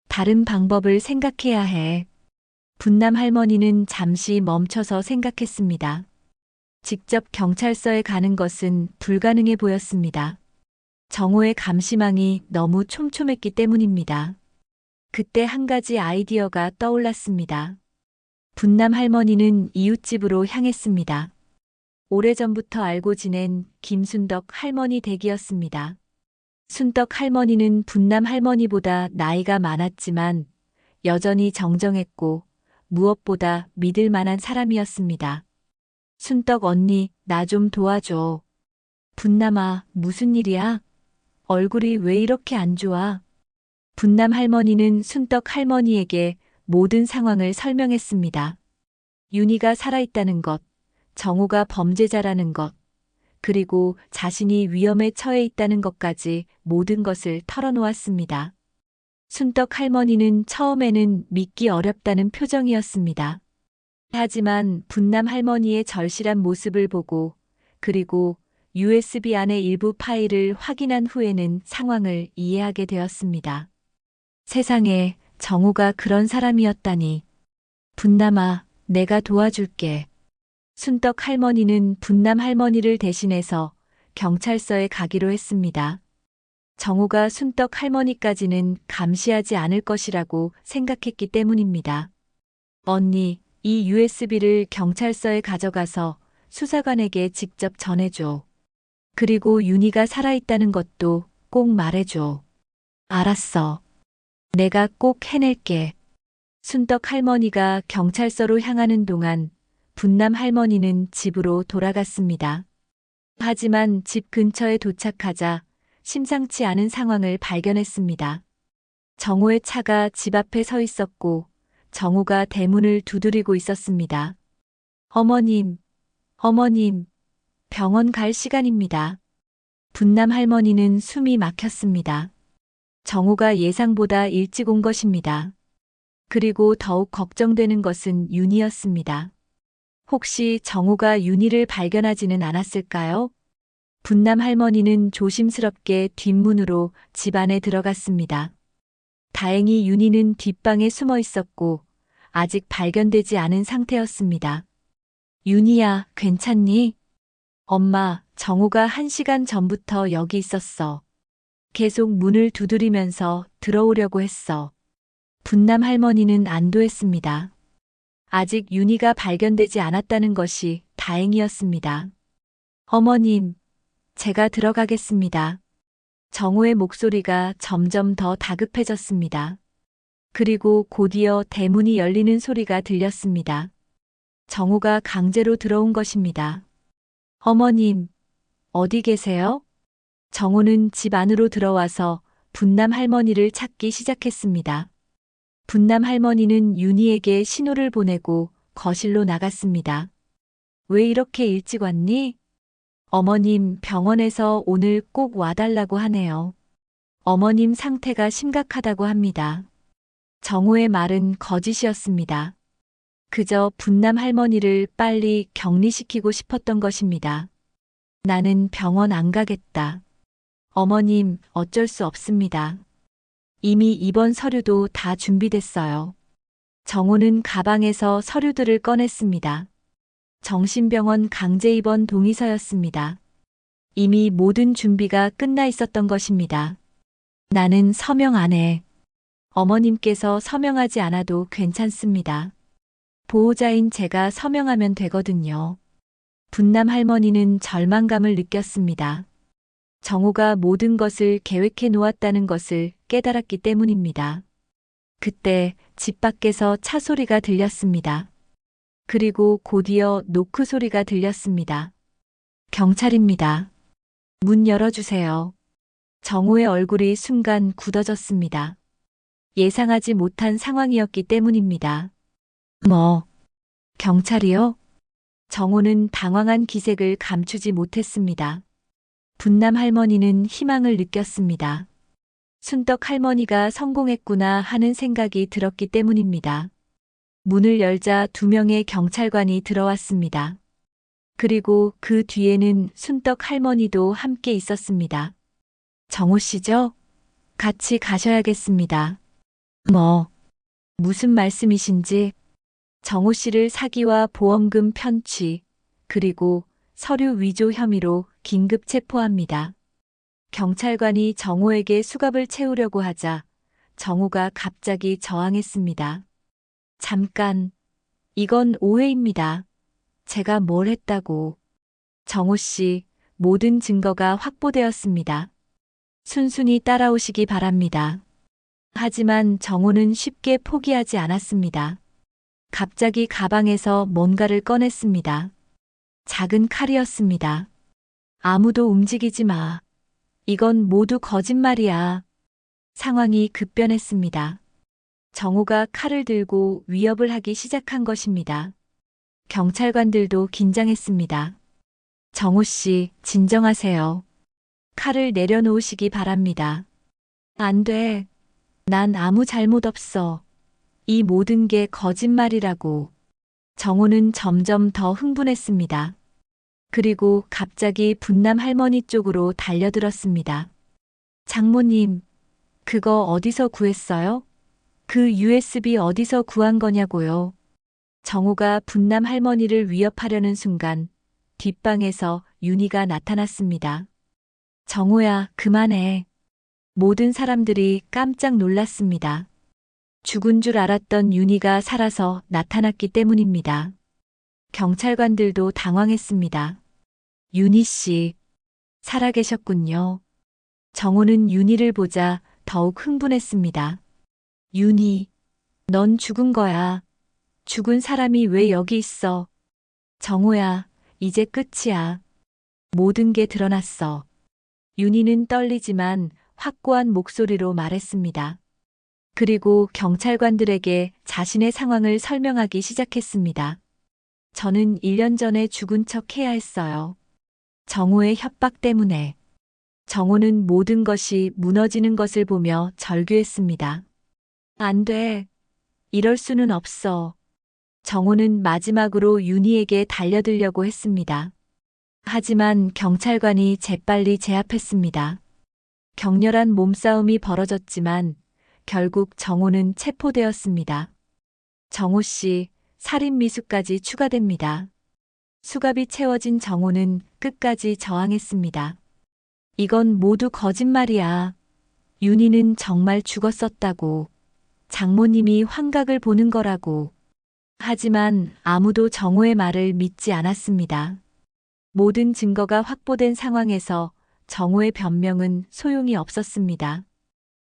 다른 방법을 생각해야 해. 분남 할머니는 잠시 멈춰서 생각했습니다. 직접 경찰서에 가는 것은 불가능해 보였습니다. 정호의 감시망이 너무 촘촘했기 때문입니다. 그때 한 가지 아이디어가 떠올랐습니다. 분남 할머니는 이웃집으로 향했습니다. 오래전부터 알고 지낸 김순덕 할머니 댁이었습니다. 순덕 할머니는 분남 할머니보다 나이가 많았지만 여전히 정정했고 무엇보다 믿을 만한 사람이었습니다. 순덕 언니, 나 좀 도와줘. 분남아, 무슨 일이야? 얼굴이 왜 이렇게 안 좋아? 분남 할머니는 순덕 할머니에게 모든 상황을 설명했습니다. 윤희가 살아있다는 것, 정우가 범죄자라는 것, 그리고 자신이 위험에 처해 있다는 것까지 모든 것을 털어놓았습니다. 순떡 할머니는 처음에는 믿기 어렵다는 표정이었습니다. 하지만 분남 할머니의 절실한 모습을 보고 그리고 USB 안의 일부 파일을 확인한 후에는 상황을 이해하게 되었습니다. 세상에 정우가 그런 사람이었다니. 분남아, 내가 도와줄게. 순떡 할머니는 분남 할머니를 대신해서 경찰서에 가기로 했습니다. 정우가 순떡 할머니까지는 감시하지 않을 것이라고 생각했기 때문입니다. 언니, 이 USB를 경찰서에 가져가서 수사관에게 직접 전해줘. 그리고 윤희가 살아있다는 것도 꼭 말해줘. 알았어. 내가 꼭 해낼게. 순떡 할머니가 경찰서로 향하는 동안 분남 할머니는 집으로 돌아갔습니다. 하지만 집 근처에 도착하자 심상치 않은 상황을 발견했습니다. 정우의 차가 집 앞에 서 있었고 정우가 대문을 두드리고 있었습니다. 어머님, 어머님, 병원 갈 시간입니다. 분남 할머니는 숨이 막혔습니다. 정우가 예상보다 일찍 온 것입니다. 그리고 더욱 걱정되는 것은 윤희였습니다. 혹시 정우가 윤희를 발견하지는 않았을까요? 분남 할머니는 조심스럽게 뒷문으로 집 안에 들어갔습니다. 다행히 윤희는 뒷방에 숨어 있었고 아직 발견되지 않은 상태였습니다. 윤희야, 괜찮니? 엄마, 정우가 1시간 전부터 여기 있었어. 계속 문을 두드리면서 들어오려고 했어. 분남 할머니는 안도했습니다. 아직 윤희가 발견되지 않았다는 것이 다행이었습니다. 어머님, 제가 들어가겠습니다. 정우의 목소리가 점점 더 다급해졌습니다. 그리고 곧이어 대문이 열리는 소리가 들렸습니다. 정우가 강제로 들어온 것입니다. 어머님, 어디 계세요? 정우는 집 안으로 들어와서 분남 할머니를 찾기 시작했습니다. 분남 할머니는 윤희에게 신호를 보내고 거실로 나갔습니다. 왜 이렇게 일찍 왔니? 어머님, 병원에서 오늘 꼭 와달라고 하네요. 어머님 상태가 심각하다고 합니다. 정우의 말은 거짓이었습니다. 그저 분남 할머니를 빨리 격리시키고 싶었던 것입니다. 나는 병원 안 가겠다. 어머님, 어쩔 수 없습니다. 이미 입원 서류도 다 준비됐어요. 정우는 가방에서 서류들을 꺼냈습니다. 정신병원 강제 입원 동의서였습니다. 이미 모든 준비가 끝나 있었던 것입니다. 나는 서명 안 해. 어머님께서 서명하지 않아도 괜찮습니다. 보호자인 제가 서명하면 되거든요. 분남 할머니는 절망감을 느꼈습니다. 정우가 모든 것을 계획해 놓았다는 것을 깨달았기 때문입니다. 그때 집 밖에서 차 소리가 들렸습니다. 그리고 곧이어 노크 소리가 들렸습니다. 경찰입니다. 문 열어주세요. 정우의 얼굴이 순간 굳어졌습니다. 예상하지 못한 상황이었기 때문입니다. 뭐, 경찰이요? 정우는 당황한 기색을 감추지 못했습니다. 분남 할머니는 희망을 느꼈습니다. 순떡 할머니가 성공했구나 하는 생각이 들었기 때문입니다. 문을 열자 2명의 경찰관이 들어왔습니다. 그리고 그 뒤에는 순떡 할머니도 함께 있었습니다. 정우 씨죠? 같이 가셔야겠습니다. 뭐, 무슨 말씀이신지? 정우 씨를 사기와 보험금 편취, 그리고 서류 위조 혐의로 긴급 체포합니다. 경찰관이 정우에게 수갑을 채우려고 하자 정우가 갑자기 저항했습니다. 잠깐, 이건 오해입니다. 제가 뭘 했다고. 정우 씨, 모든 증거가 확보되었습니다. 순순히 따라오시기 바랍니다. 하지만 정우는 쉽게 포기하지 않았습니다. 갑자기 가방에서 뭔가를 꺼냈습니다. 작은 칼이었습니다. 아무도 움직이지 마. 이건 모두 거짓말이야. 상황이 급변했습니다. 정우가 칼을 들고 위협을 하기 시작한 것입니다. 경찰관들도 긴장했습니다. 정우 씨, 진정하세요. 칼을 내려놓으시기 바랍니다. 안 돼. 난 아무 잘못 없어. 이 모든 게 거짓말이라고. 정우는 점점 더 흥분했습니다. 그리고 갑자기 분남 할머니 쪽으로 달려들었습니다. 장모님, 그거 어디서 구했어요? 그 USB 어디서 구한 거냐고요? 정우가 분남 할머니를 위협하려는 순간 뒷방에서 윤희가 나타났습니다. 정우야, 그만해. 모든 사람들이 깜짝 놀랐습니다. 죽은 줄 알았던 윤희가 살아서 나타났기 때문입니다. 경찰관들도 당황했습니다. 윤희 씨, 살아계셨군요. 정우는 윤희를 보자 더욱 흥분했습니다. 윤희, 넌 죽은 거야. 죽은 사람이 왜 여기 있어? 정우야, 이제 끝이야. 모든 게 드러났어. 윤희는 떨리지만 확고한 목소리로 말했습니다. 그리고 경찰관들에게 자신의 상황을 설명하기 시작했습니다. 저는 1년 전에 죽은 척 해야 했어요. 정우의 협박 때문에. 정우는 모든 것이 무너지는 것을 보며 절규했습니다. 안 돼. 이럴 수는 없어. 정우는 마지막으로 윤희에게 달려들려고 했습니다. 하지만 경찰관이 재빨리 제압했습니다. 격렬한 몸싸움이 벌어졌지만 결국 정우는 체포되었습니다. 정우 씨, 살인 미수까지 추가됩니다. 수갑이 채워진 정우는 끝까지 저항했습니다. 이건 모두 거짓말이야. 윤희는 정말 죽었었다고. 장모님이 환각을 보는 거라고. 하지만 아무도 정우의 말을 믿지 않았습니다. 모든 증거가 확보된 상황에서 정우의 변명은 소용이 없었습니다.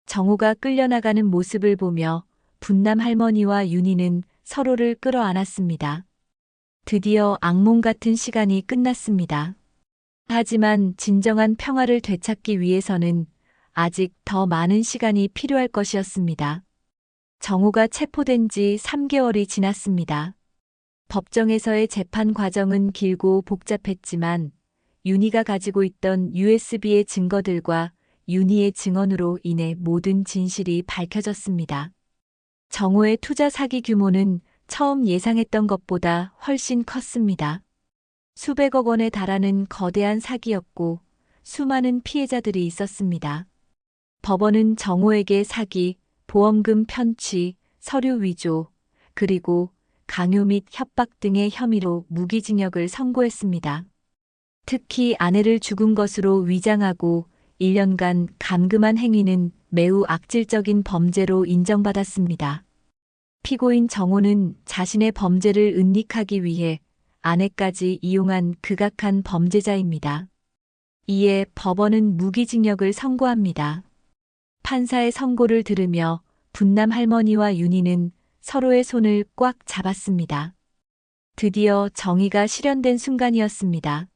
정우가 끌려나가는 모습을 보며 분남 할머니와 윤희는 서로를 끌어안았습니다. 드디어 악몽 같은 시간이 끝났습니다. 하지만 진정한 평화를 되찾기 위해서는 아직 더 많은 시간이 필요할 것이었습니다. 정우가 체포된 지 3개월이 지났습니다. 법정에서의 재판 과정은 길고 복잡했지만 윤희가 가지고 있던 USB의 증거들과 윤희의 증언으로 인해 모든 진실이 밝혀졌습니다. 정우의 투자 사기 규모는 처음 예상했던 것보다 훨씬 컸습니다. 수백억 원에 달하는 거대한 사기였고 수많은 피해자들이 있었습니다. 법원은 정우에게 사기, 보험금 편취, 서류 위조, 그리고 강요 및 협박 등의 혐의로 무기징역을 선고했습니다. 특히 아내를 죽은 것으로 위장하고 1년간 감금한 행위는 매우 악질적인 범죄로 인정받았습니다. 피고인 정우는 자신의 범죄를 은닉하기 위해 아내까지 이용한 극악한 범죄자입니다. 이에 법원은 무기징역을 선고합니다. 판사의 선고를 들으며 분남 할머니와 윤희는 서로의 손을 꽉 잡았습니다. 드디어 정의가 실현된 순간이었습니다.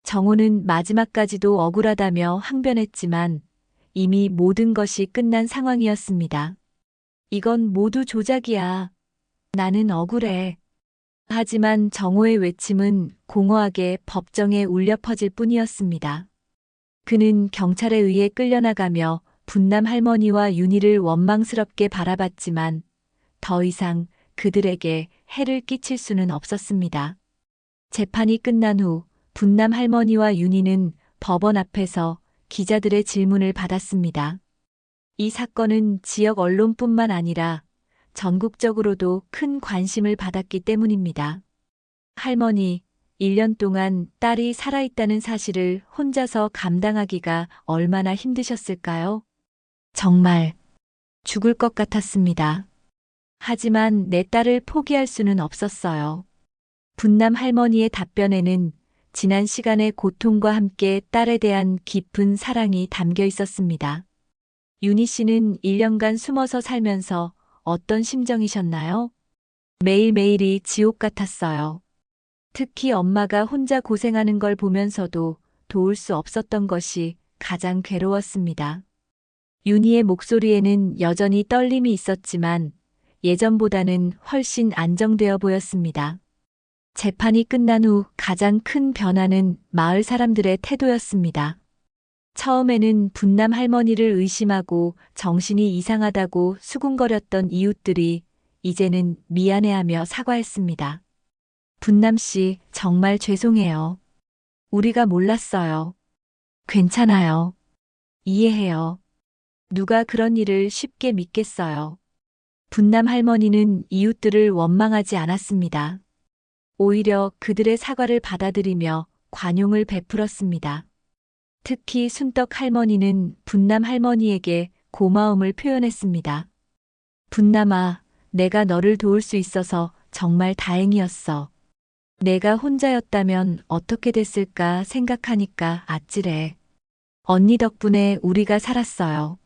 정우는 마지막까지도 억울하다며 항변했지만 이미 모든 것이 끝난 상황이었습니다. 이건 모두 조작이야. 나는 억울해. 하지만 정우의 외침은 공허하게 법정에 울려 퍼질 뿐이었습니다. 그는 경찰에 의해 끌려나가며 분남 할머니와 윤희를 원망스럽게 바라봤지만 더 이상 그들에게 해를 끼칠 수는 없었습니다. 재판이 끝난 후 분남 할머니와 윤희는 법원 앞에서 기자들의 질문을 받았습니다. 이 사건은 지역 언론뿐만 아니라 전국적으로도 큰 관심을 받았기 때문입니다. 할머니, 1년 동안 딸이 살아있다는 사실을 혼자서 감당하기가 얼마나 힘드셨을까요? 정말 죽을 것 같았습니다. 하지만 내 딸을 포기할 수는 없었어요. 분남 할머니의 답변에는 지난 시간의 고통과 함께 딸에 대한 깊은 사랑이 담겨 있었습니다. 윤희 씨는 1년간 숨어서 살면서 어떤 심정이셨나요? 매일매일이 지옥 같았어요. 특히 엄마가 혼자 고생하는 걸 보면서도 도울 수 없었던 것이 가장 괴로웠습니다. 윤희의 목소리에는 여전히 떨림이 있었지만 예전보다는 훨씬 안정되어 보였습니다. 재판이 끝난 후 가장 큰 변화는 마을 사람들의 태도였습니다. 처음에는 분남 할머니를 의심하고 정신이 이상하다고 수군거렸던 이웃들이 이제는 미안해하며 사과했습니다. 분남 씨, 정말 죄송해요. 우리가 몰랐어요. 괜찮아요. 이해해요. 누가 그런 일을 쉽게 믿겠어요. 분남 할머니는 이웃들을 원망하지 않았습니다. 오히려 그들의 사과를 받아들이며 관용을 베풀었습니다. 특히 순떡 할머니는 분남 할머니에게 고마움을 표현했습니다. 분남아, 내가 너를 도울 수 있어서 정말 다행이었어. 내가 혼자였다면 어떻게 됐을까 생각하니까 아찔해. 언니 덕분에 우리가 살았어요.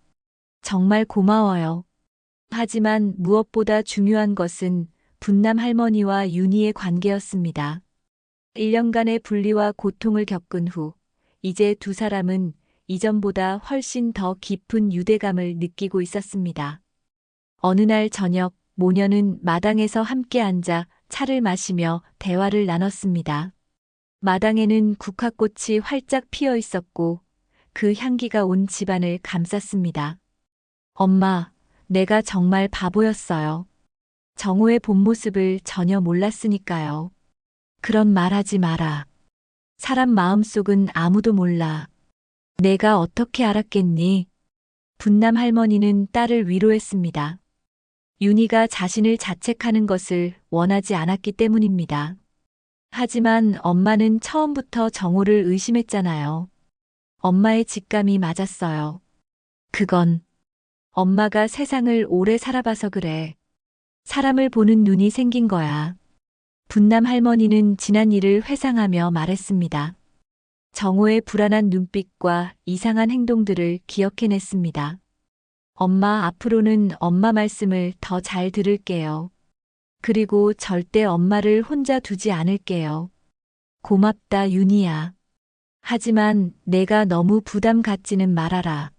정말 고마워요. 하지만 무엇보다 중요한 것은 분남 할머니와 윤희의 관계였습니다. 1년간의 분리와 고통을 겪은 후 이제 두 사람은 이전보다 훨씬 더 깊은 유대감을 느끼고 있었습니다. 어느 날 저녁, 모녀는 마당에서 함께 앉아 차를 마시며 대화를 나눴습니다. 마당에는 국화꽃이 활짝 피어 있었고 그 향기가 온 집안을 감쌌습니다. 엄마, 내가 정말 바보였어요. 정호의 본 모습을 전혀 몰랐으니까요. 그런 말 하지 마라. 사람 마음속은 아무도 몰라. 내가 어떻게 알았겠니? 분남 할머니는 딸을 위로했습니다. 윤희가 자신을 자책하는 것을 원하지 않았기 때문입니다. 하지만 엄마는 처음부터 정호를 의심했잖아요. 엄마의 직감이 맞았어요. 그건 엄마가 세상을 오래 살아봐서 그래. 사람을 보는 눈이 생긴 거야. 분남 할머니는 지난 일을 회상하며 말했습니다. 정호의 불안한 눈빛과 이상한 행동들을 기억해냈습니다. 엄마, 앞으로는 엄마 말씀을 더 잘 들을게요. 그리고 절대 엄마를 혼자 두지 않을게요. 고맙다, 윤희야. 하지만 내가 너무 부담 갖지는 말아라.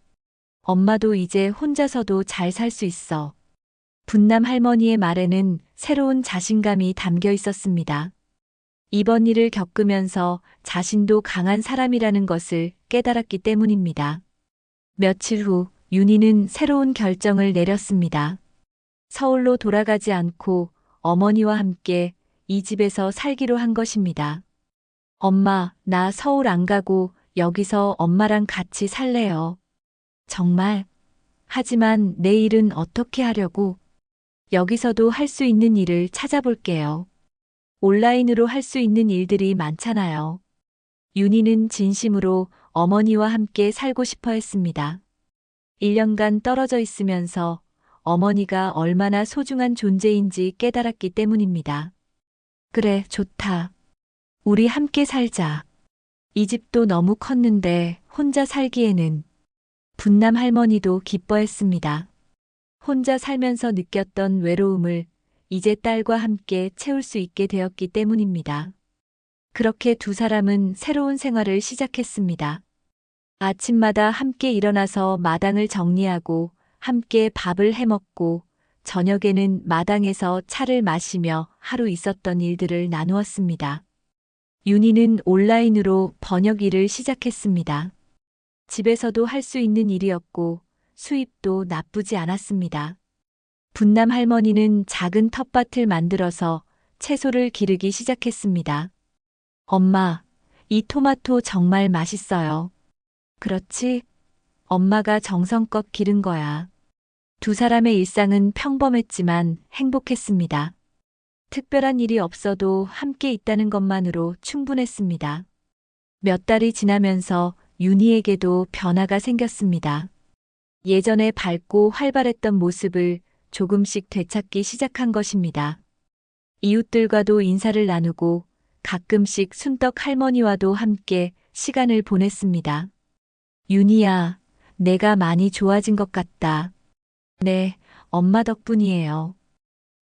엄마도 이제 혼자서도 잘 살 수 있어. 분남 할머니의 말에는 새로운 자신감이 담겨 있었습니다. 이번 일을 겪으면서 자신도 강한 사람이라는 것을 깨달았기 때문입니다. 며칠 후 윤희는 새로운 결정을 내렸습니다. 서울로 돌아가지 않고 어머니와 함께 이 집에서 살기로 한 것입니다. 엄마, 나 서울 안 가고 여기서 엄마랑 같이 살래요. 정말? 하지만 내 일은 어떻게 하려고? 여기서도 할 수 있는 일을 찾아볼게요. 온라인으로 할 수 있는 일들이 많잖아요. 윤희는 진심으로 어머니와 함께 살고 싶어 했습니다. 1년간 떨어져 있으면서 어머니가 얼마나 소중한 존재인지 깨달았기 때문입니다. 그래, 좋다. 우리 함께 살자. 이 집도 너무 컸는데 혼자 살기에는. 분남 할머니도 기뻐했습니다. 혼자 살면서 느꼈던 외로움을 이제 딸과 함께 채울 수 있게 되었기 때문입니다. 그렇게 두 사람은 새로운 생활을 시작했습니다. 아침마다 함께 일어나서 마당을 정리하고 함께 밥을 해먹고 저녁에는 마당에서 차를 마시며 하루 있었던 일들을 나누었습니다. 윤희는 온라인으로 번역 일을 시작했습니다. 집에서도 할 수 있는 일이었고 수입도 나쁘지 않았습니다. 분남 할머니는 작은 텃밭을 만들어서 채소를 기르기 시작했습니다. 엄마, 이 토마토 정말 맛있어요. 그렇지? 엄마가 정성껏 기른 거야. 두 사람의 일상은 평범했지만 행복했습니다. 특별한 일이 없어도 함께 있다는 것만으로 충분했습니다. 몇 달이 지나면서 윤희에게도 변화가 생겼습니다. 예전에 밝고 활발했던 모습을 조금씩 되찾기 시작한 것입니다. 이웃들과도 인사를 나누고 가끔씩 순떡 할머니와도 함께 시간을 보냈습니다. 윤희야, 내가 많이 좋아진 것 같다. 네, 엄마 덕분이에요.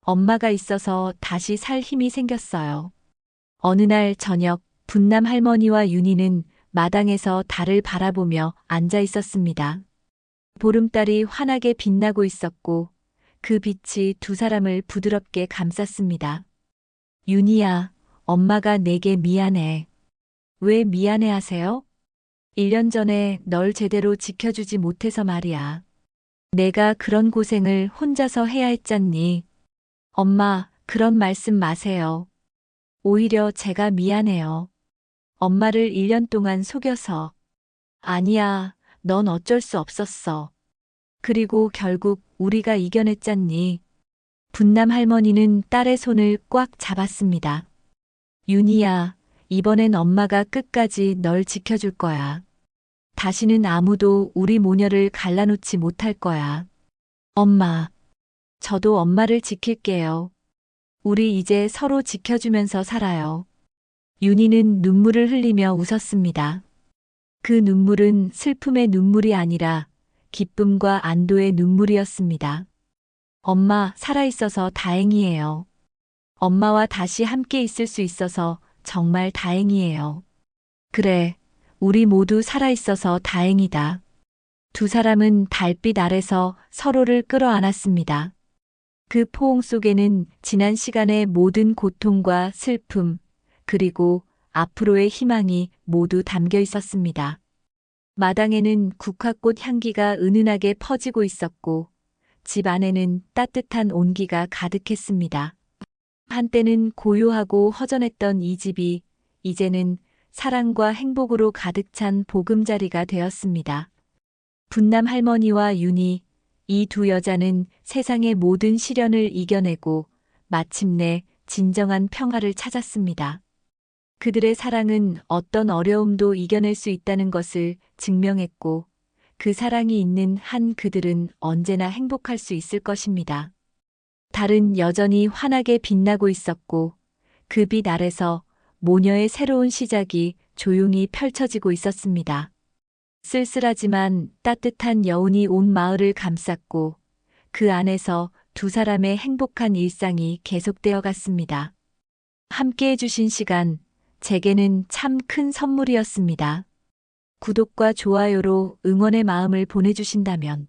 엄마가 있어서 다시 살 힘이 생겼어요. 어느 날 저녁, 분남 할머니와 윤희는 마당에서 달을 바라보며 앉아 있었습니다. 보름달이 환하게 빛나고 있었고 그 빛이 두 사람을 부드럽게 감쌌습니다. 윤희야, 엄마가 내게 미안해. 왜 미안해 하세요? 1년 전에 널 제대로 지켜주지 못해서 말이야. 내가 그런 고생을 혼자서 해야 했잖니. 엄마, 그런 말씀 마세요. 오히려 제가 미안해요. 엄마를 1년 동안 속여서. 아니야, 넌 어쩔 수 없었어. 그리고 결국 우리가 이겨냈잖니. 분남 할머니는 딸의 손을 꽉 잡았습니다. 윤희야, 이번엔 엄마가 끝까지 널 지켜줄 거야. 다시는 아무도 우리 모녀를 갈라놓지 못할 거야. 엄마, 저도 엄마를 지킬게요. 우리 이제 서로 지켜주면서 살아요. 윤희는 눈물을 흘리며 웃었습니다. 그 눈물은 슬픔의 눈물이 아니라 기쁨과 안도의 눈물이었습니다. 엄마, 살아있어서 다행이에요. 엄마와 다시 함께 있을 수 있어서 정말 다행이에요. 그래, 우리 모두 살아있어서 다행이다. 두 사람은 달빛 아래서 서로를 끌어안았습니다. 그 포옹 속에는 지난 시간의 모든 고통과 슬픔, 그리고 앞으로의 희망이 모두 담겨 있었습니다. 마당에는 국화꽃 향기가 은은하게 퍼지고 있었고, 집 안에는 따뜻한 온기가 가득했습니다. 한때는 고요하고 허전했던 이 집이 이제는 사랑과 행복으로 가득 찬 보금자리가 되었습니다. 분남 할머니와 윤희, 이 두 여자는 세상의 모든 시련을 이겨내고 마침내 진정한 평화를 찾았습니다. 그들의 사랑은 어떤 어려움도 이겨낼 수 있다는 것을 증명했고, 그 사랑이 있는 한 그들은 언제나 행복할 수 있을 것입니다. 달은 여전히 환하게 빛나고 있었고, 그 빛 아래서 모녀의 새로운 시작이 조용히 펼쳐지고 있었습니다. 쓸쓸하지만 따뜻한 여운이 온 마을을 감쌌고, 그 안에서 두 사람의 행복한 일상이 계속되어 갔습니다. 함께 해주신 시간, 제게는 참 큰 선물이었습니다. 구독과 좋아요로 응원의 마음을 보내주신다면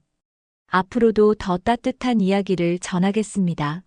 앞으로도 더 따뜻한 이야기를 전하겠습니다.